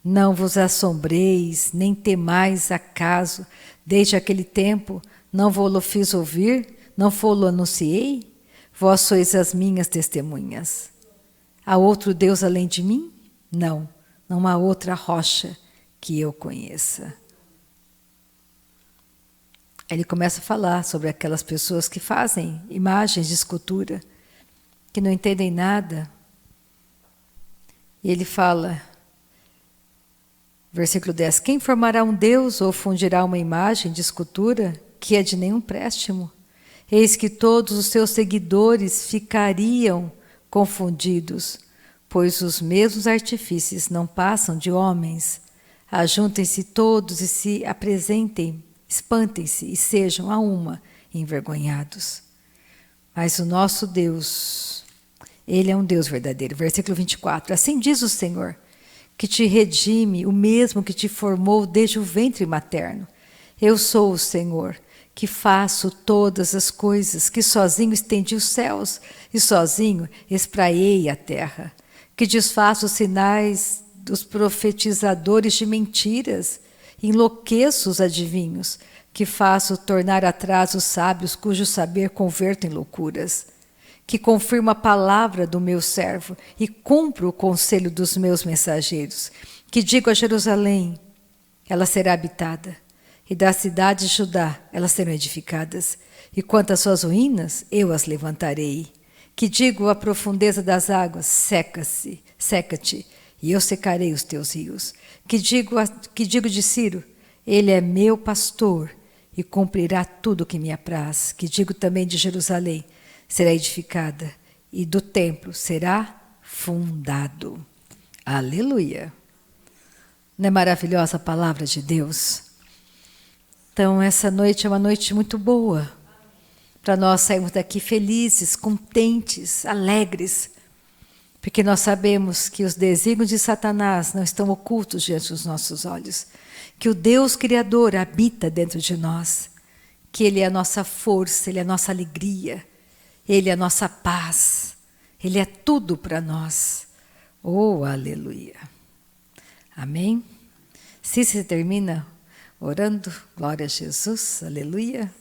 Não vos assombreis, nem temais acaso, desde aquele tempo, não vou-lo fiz ouvir, não vou-lo anunciei? Vós sois as minhas testemunhas. Há outro Deus além de mim? Não, não há outra rocha que eu conheça. Ele começa a falar sobre aquelas pessoas que fazem imagens de escultura, que não entendem nada. E ele fala, versículo 10, quem formará um Deus ou fundirá uma imagem de escultura que é de nenhum préstimo? Eis que todos os seus seguidores ficariam confundidos, pois os mesmos artifícios não passam de homens. Ajuntem-se todos e se apresentem, espantem-se e sejam a uma envergonhados. Mas o nosso Deus, Ele é um Deus verdadeiro. Versículo 24, assim diz o Senhor, que te redime, o mesmo que te formou desde o ventre materno. Eu sou o Senhor, que faço todas as coisas, que sozinho estendi os céus e sozinho espraiei a terra, que desfaço os sinais dos profetizadores de mentiras, enlouqueço os adivinhos, que faço tornar atrás os sábios, cujo saber converto em loucuras, que confirmo a palavra do meu servo e cumpro o conselho dos meus mensageiros, que digo a Jerusalém, ela será habitada, e das cidades de Judá elas serão edificadas, e quanto às suas ruínas, eu as levantarei. Que digo à profundeza das águas, seca-te, e eu secarei os teus rios. Que digo de Ciro, ele é meu pastor, e cumprirá tudo o que me apraz. Que digo também de Jerusalém, será edificada, e do templo será fundado. Aleluia! Não é maravilhosa a palavra de Deus? Então, essa noite é uma noite muito boa, para nós sairmos daqui felizes, contentes, alegres, porque nós sabemos que os desígnios de Satanás não estão ocultos diante dos nossos olhos, que o Deus Criador habita dentro de nós, que Ele é a nossa força, Ele é a nossa alegria, Ele é a nossa paz, Ele é tudo para nós. Oh, aleluia! Amém? Se termina orando, glória a Jesus, aleluia.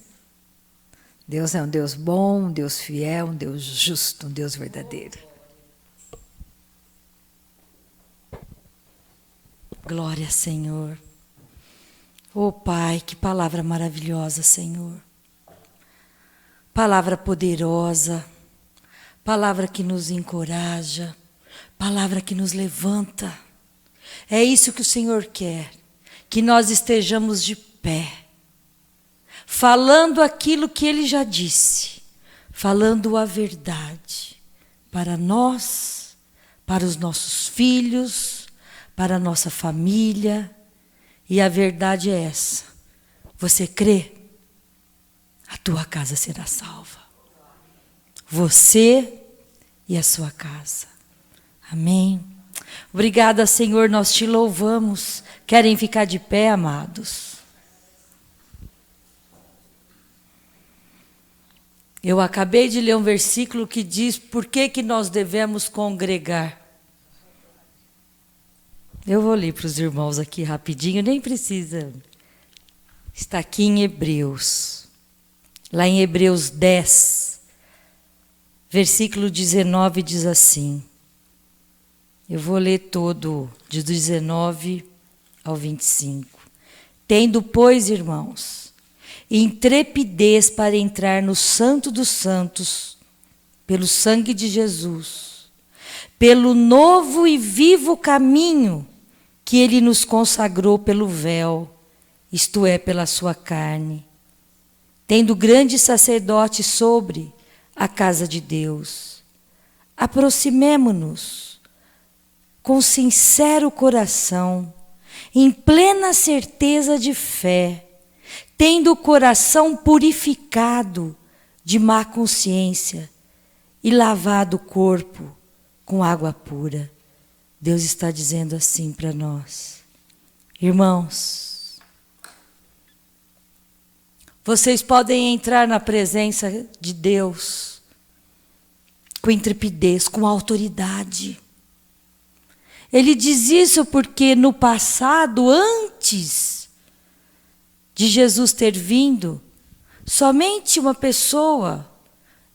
Deus é um Deus bom, um Deus fiel, um Deus justo, um Deus verdadeiro. Glória, Senhor. Oh, Pai, que palavra maravilhosa, Senhor. Palavra poderosa, palavra que nos encoraja, palavra que nos levanta. É isso que o Senhor quer, que nós estejamos de pé, falando aquilo que Ele já disse, falando a verdade para nós, para os nossos filhos, para a nossa família. E a verdade é essa: você crê? A tua casa será salva. Você e a sua casa. Amém. Obrigada, Senhor, nós te louvamos. Querem ficar de pé, amados? Eu acabei de ler um versículo que diz por que nós devemos congregar. Eu vou ler para os irmãos aqui rapidinho, nem precisa. Está aqui em Hebreus. Lá em Hebreus 10, versículo 19 diz assim. Eu vou ler todo, de 19 ao 25. Tendo, pois, irmãos, intrepidez para entrar no Santo dos Santos, pelo sangue de Jesus, pelo novo e vivo caminho que ele nos consagrou pelo véu, isto é, pela sua carne, tendo grande sacerdote sobre a casa de Deus. Aproximemo-nos com sincero coração, em plena certeza de fé, tendo o coração purificado de má consciência e lavado o corpo com água pura. Deus está dizendo assim para nós. Irmãos, vocês podem entrar na presença de Deus com intrepidez, com autoridade. Ele diz isso porque no passado, antes de Jesus ter vindo, somente uma pessoa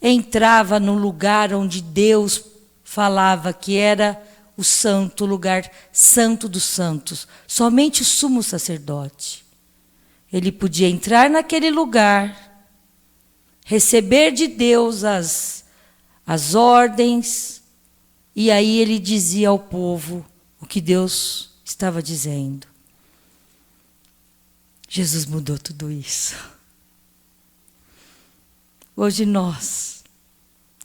entrava no lugar onde Deus falava que era o santo, lugar santo dos santos. Somente o sumo sacerdote. Ele podia entrar naquele lugar, receber de Deus as ordens, e aí ele dizia ao povo o que Deus estava dizendo. Jesus mudou tudo isso. Hoje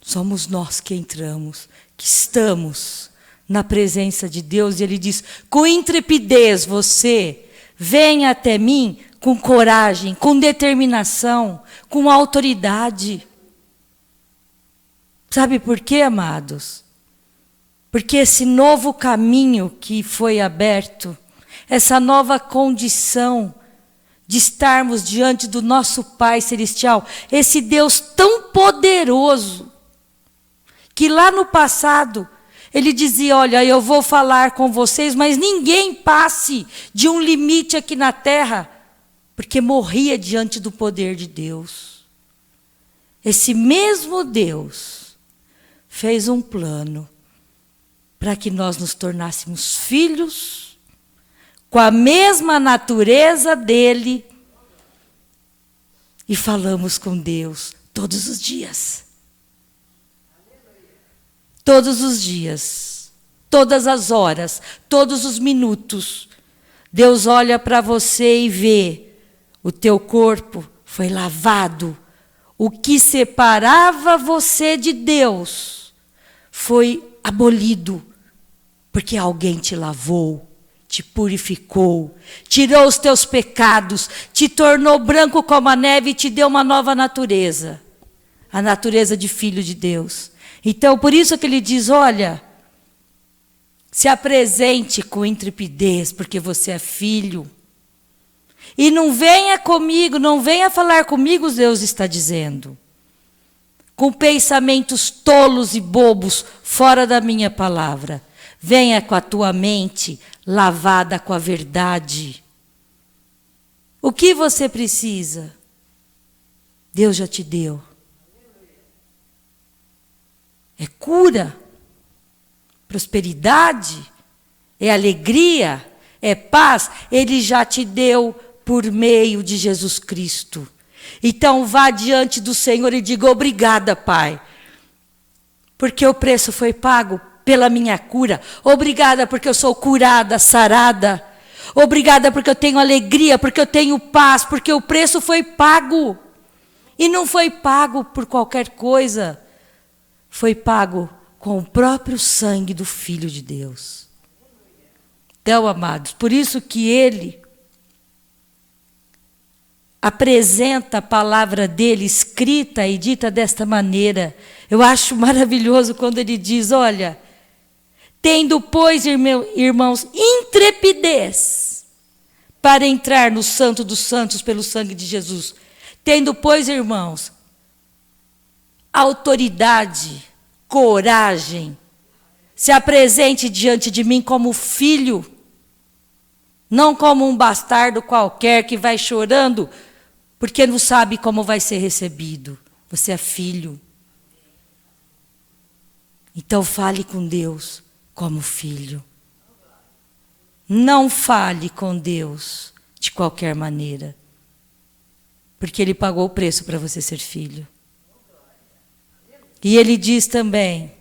somos nós que entramos, que estamos na presença de Deus, e ele diz, com intrepidez você venha até mim com coragem, com determinação, com autoridade. Sabe por quê, amados? Porque esse novo caminho que foi aberto, essa nova condição de estarmos diante do nosso Pai Celestial, esse Deus tão poderoso, que lá no passado, ele dizia, olha, eu vou falar com vocês, mas ninguém passe de um limite aqui na terra, porque morria diante do poder de Deus. Esse mesmo Deus fez um plano para que nós nos tornássemos filhos, com a mesma natureza dele, e falamos com Deus todos os dias. Todos os dias, todas as horas, todos os minutos. Deus olha para você e vê, o teu corpo foi lavado. O que separava você de Deus foi abolido, porque alguém te lavou, te purificou, tirou os teus pecados, te tornou branco como a neve e te deu uma nova natureza, a natureza de filho de Deus. Então, por isso que ele diz, olha, se apresente com intrepidez, porque você é filho. E não venha comigo, não venha falar comigo, Deus está dizendo, com pensamentos tolos e bobos, fora da minha palavra. Venha com a tua mente lavada com a verdade. O que você precisa? Deus já te deu. É cura, prosperidade, é alegria, é paz. Ele já te deu por meio de Jesus Cristo. Então vá diante do Senhor e diga, obrigada, Pai, porque o preço foi pago pela minha cura. Obrigada porque eu sou curada, sarada. Obrigada porque eu tenho alegria, porque eu tenho paz, porque o preço foi pago. E não foi pago por qualquer coisa. Foi pago com o próprio sangue do Filho de Deus. Então, amados, por isso que ele apresenta a palavra dele escrita e dita desta maneira. Eu acho maravilhoso quando ele diz, olha, tendo, pois, irmãos, intrepidez para entrar no Santo dos Santos pelo sangue de Jesus. Tendo, pois, irmãos, autoridade, coragem, se apresente diante de mim como filho, não como um bastardo qualquer que vai chorando, porque não sabe como vai ser recebido. Você é filho. Então fale com Deus como filho. Não fale com Deus de qualquer maneira, porque Ele pagou o preço para você ser filho. E Ele diz também: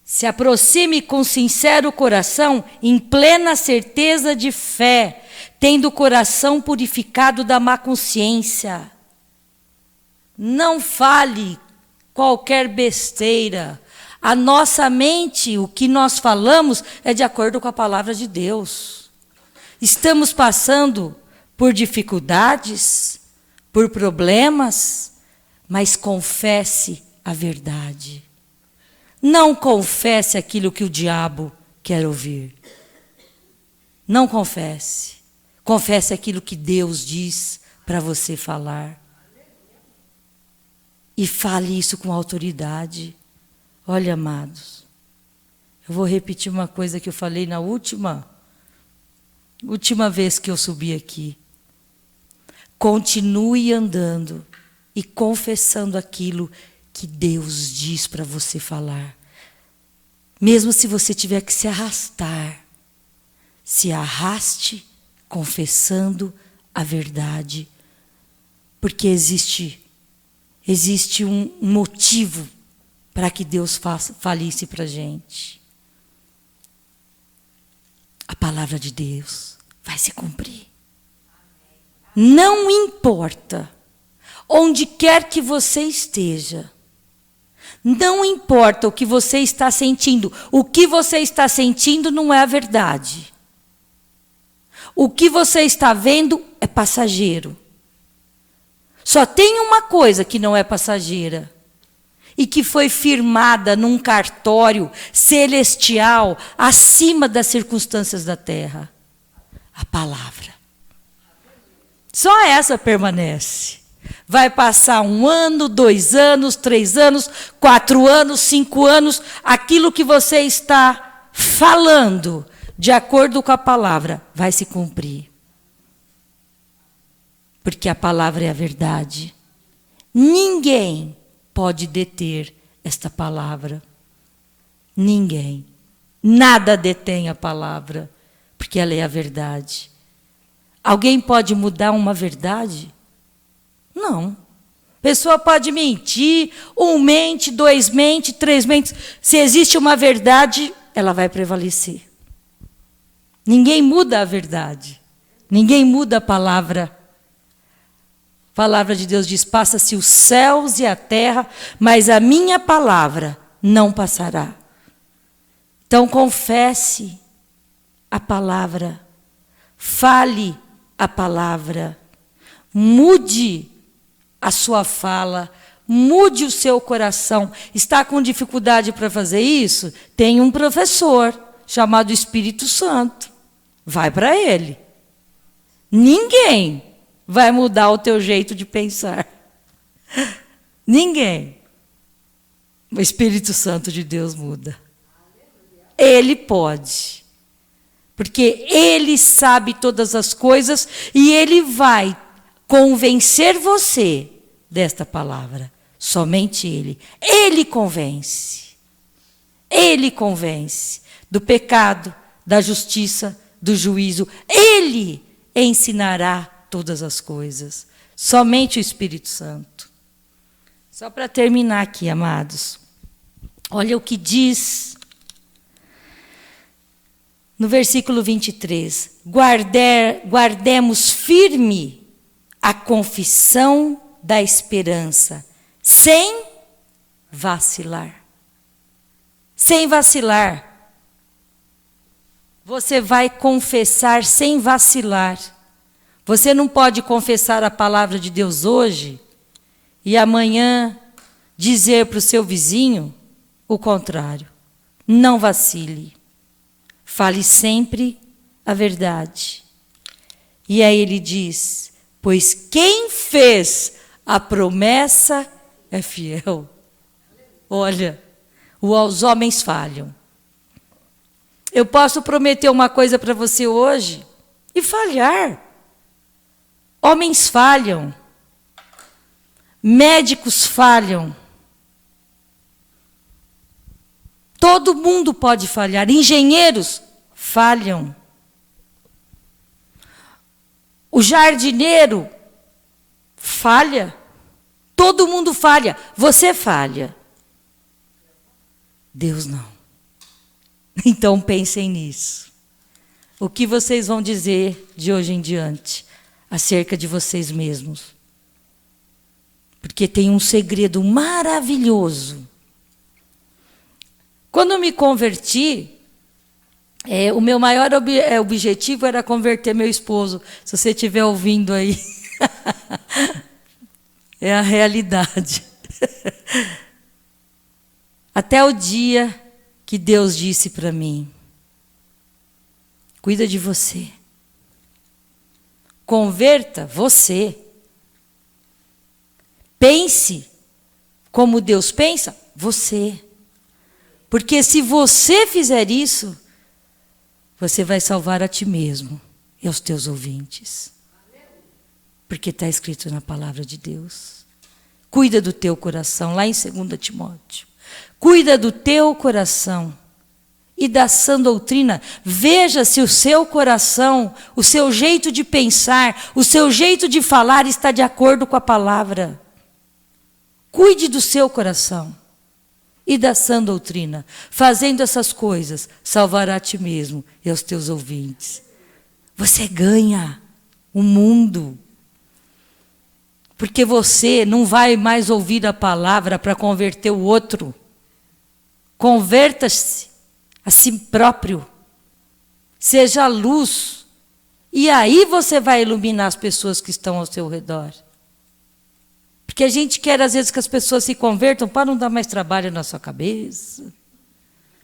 se aproxime com sincero coração, em plena certeza de fé, tendo o coração purificado da má consciência. Não fale qualquer besteira. A nossa mente, o que nós falamos, é de acordo com a palavra de Deus. Estamos passando por dificuldades, por problemas, mas confesse a verdade. Não confesse aquilo que o diabo quer ouvir. Não confesse. Confesse aquilo que Deus diz para você falar. E fale isso com autoridade. Olha, amados, eu vou repetir uma coisa que eu falei na última vez que eu subi aqui. Continue andando e confessando aquilo que Deus diz para você falar. Mesmo se você tiver que se arrastar, se arraste confessando a verdade. Porque existe um motivo para que Deus fale isso para a gente. A palavra de Deus vai se cumprir. Não importa onde quer que você esteja. Não importa o que você está sentindo. O que você está sentindo não é a verdade. O que você está vendo é passageiro. Só tem uma coisa que não é passageira e que foi firmada num cartório celestial acima das circunstâncias da terra. A palavra. Só essa permanece. Vai passar 1 ano, 2 anos, 3 anos, 4 anos, 5 anos. Aquilo que você está falando, de acordo com a palavra, vai se cumprir. Porque a palavra é a verdade. Ninguém pode deter esta palavra. Ninguém. Nada detém a palavra, porque ela é a verdade. Alguém pode mudar uma verdade? Não. Pessoa pode mentir, 1 mente, 2 mente, 3 mente. Se existe uma verdade, ela vai prevalecer. Ninguém muda a verdade. Ninguém muda a palavra. A palavra de Deus diz: passa-se os céus e a terra, mas a minha palavra não passará. Então confesse a palavra, fale a palavra, mude a sua fala, mude o seu coração. Está com dificuldade para fazer isso? Tem um professor chamado Espírito Santo. Vai para ele. Ninguém vai mudar o teu jeito de pensar. Ninguém. O Espírito Santo de Deus muda. Ele pode. Porque Ele sabe todas as coisas e Ele vai convencer você desta palavra. Somente Ele. Ele convence. Ele convence do pecado, da justiça, do juízo. Ele ensinará todas as coisas. Somente o Espírito Santo. Só para terminar aqui, amados. Olha o que diz no versículo 23. Guardemos firme a confissão da esperança, sem vacilar. Sem vacilar. Você vai confessar sem vacilar. Você não pode confessar a palavra de Deus hoje e amanhã dizer para o seu vizinho o contrário. Não vacile. Fale sempre a verdade. E aí ele diz: pois quem fez a promessa é fiel. Olha, os homens falham. Eu posso prometer uma coisa para você hoje e falhar. Homens falham. Médicos falham. Todo mundo pode falhar. Engenheiros falham. O jardineiro falha. Todo mundo falha. Você falha. Deus não. Então pensem nisso. O que vocês vão dizer de hoje em diante acerca de vocês mesmos? Porque tem um segredo maravilhoso. Quando eu me converti, o meu maior objetivo era converter meu esposo. Se você estiver ouvindo aí, é a realidade. Até o dia que Deus disse para mim: cuida de você. Converta você. Pense como Deus pensa, você. Porque se você fizer isso, você vai salvar a ti mesmo e aos teus ouvintes. Porque está escrito na palavra de Deus. Cuida do teu coração, lá em 2 Timóteo. Cuida do teu coração e da sã doutrina. Veja se o seu coração, o seu jeito de pensar, o seu jeito de falar está de acordo com a palavra. Cuide do seu coração e da sã doutrina. Fazendo essas coisas, salvará a ti mesmo e aos teus ouvintes. Você ganha o mundo. Porque você não vai mais ouvir a palavra para converter o outro. Converta-se a si próprio. Seja a luz. E aí você vai iluminar as pessoas que estão ao seu redor. Porque a gente quer, às vezes, que as pessoas se convertam para não dar mais trabalho na sua cabeça.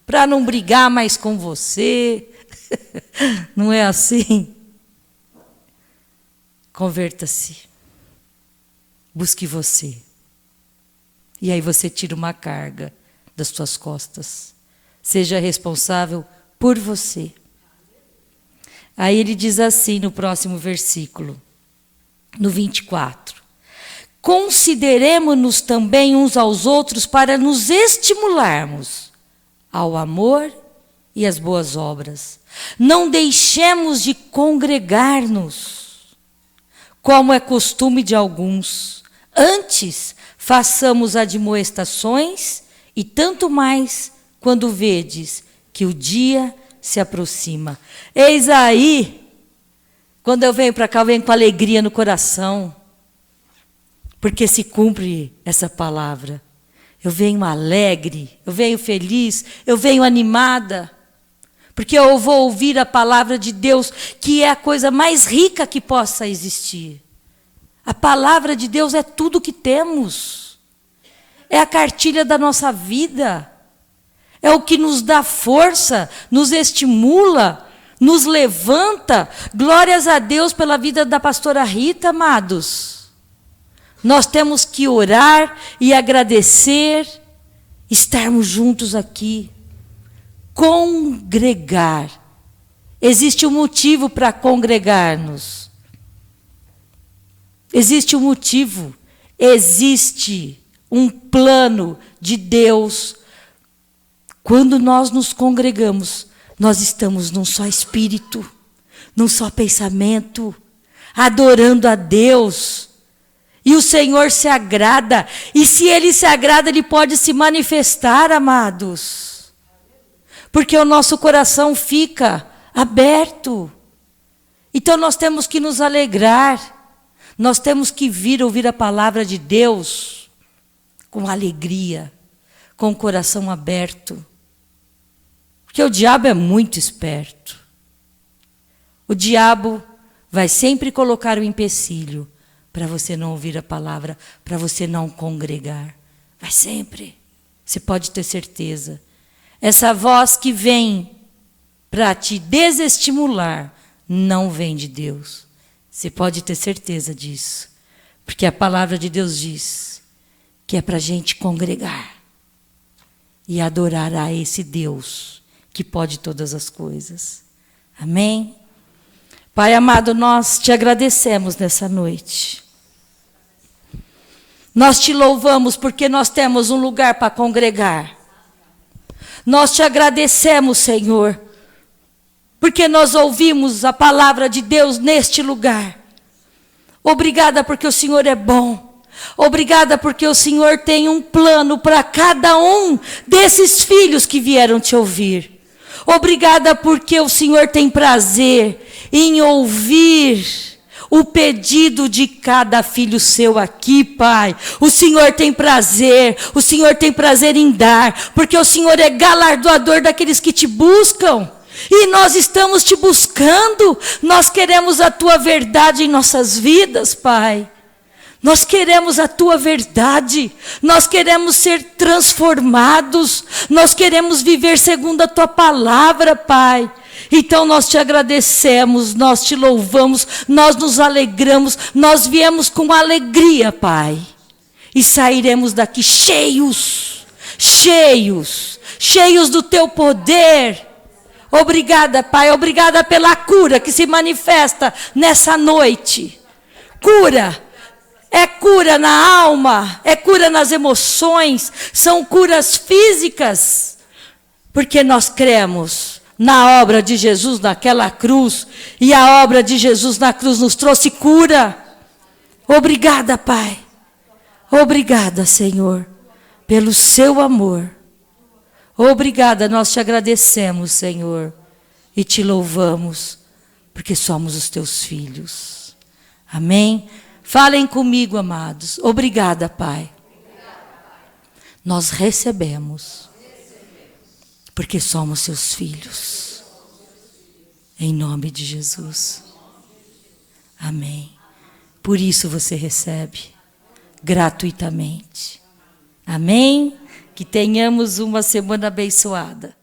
Para não brigar mais com você. Não é assim? Converta-se. Busque você. E aí você tira uma carga das suas costas. Seja responsável por você. Aí ele diz assim no próximo versículo, no 24. Consideremo-nos também uns aos outros para nos estimularmos ao amor e às boas obras. Não deixemos de congregar-nos, como é costume de alguns. Antes, façamos admoestações e tanto mais quando vedes que o dia se aproxima. Eis aí, quando eu venho para cá, eu venho com alegria no coração, porque se cumpre essa palavra. Eu venho alegre, eu venho feliz, eu venho animada, porque eu vou ouvir a palavra de Deus, que é a coisa mais rica que possa existir. A palavra de Deus é tudo que temos. É a cartilha da nossa vida. É o que nos dá força, nos estimula, nos levanta. Glórias a Deus pela vida da pastora Rita, amados. Nós temos que orar e agradecer, estarmos juntos aqui. Congregar. Existe um motivo para congregar-nos. Existe um motivo. Existe um plano de Deus. Quando nós nos congregamos, nós estamos num só espírito, num só pensamento, adorando a Deus. E o Senhor se agrada. E se Ele se agrada, Ele pode se manifestar, amados. Porque o nosso coração fica aberto. Então nós temos que nos alegrar. Nós temos que ouvir a palavra de Deus com alegria, com o coração aberto. Porque o diabo é muito esperto. O diabo vai sempre colocar o empecilho para você não ouvir a palavra, para você não congregar. Vai sempre. Você pode ter certeza. Essa voz que vem para te desestimular não vem de Deus. Você pode ter certeza disso. Porque a palavra de Deus diz que é para a gente congregar e adorar a esse Deus que pode todas as coisas. Amém? Pai amado, nós te agradecemos nessa noite. Nós te louvamos porque nós temos um lugar para congregar. Nós te agradecemos, Senhor, porque nós ouvimos a palavra de Deus neste lugar. Obrigada porque o Senhor é bom. Obrigada porque o Senhor tem um plano para cada um desses filhos que vieram te ouvir. Obrigada porque o Senhor tem prazer em ouvir o pedido de cada filho seu aqui, Pai. O Senhor tem prazer em dar, porque o Senhor é galardoador daqueles que te buscam. E nós estamos te buscando, nós queremos a tua verdade em nossas vidas, Pai. Nós queremos a tua verdade, nós queremos ser transformados, nós queremos viver segundo a tua palavra, Pai. Então nós te agradecemos, nós te louvamos, nós nos alegramos, nós viemos com alegria, Pai. E sairemos daqui cheios do teu poder. Obrigada, Pai, obrigada pela cura que se manifesta nessa noite. Cura. É cura na alma, é cura nas emoções, são curas físicas, porque nós cremos na obra de Jesus naquela cruz, e a obra de Jesus na cruz nos trouxe cura. Obrigada, Pai, obrigada, Senhor, pelo seu amor. Obrigada, nós te agradecemos, Senhor, e te louvamos, porque somos os teus filhos. Amém? Falem comigo, amados. Obrigada, Pai. Nós recebemos, porque somos seus filhos. Em nome de Jesus. Amém. Por isso você recebe gratuitamente. Amém? Que tenhamos uma semana abençoada.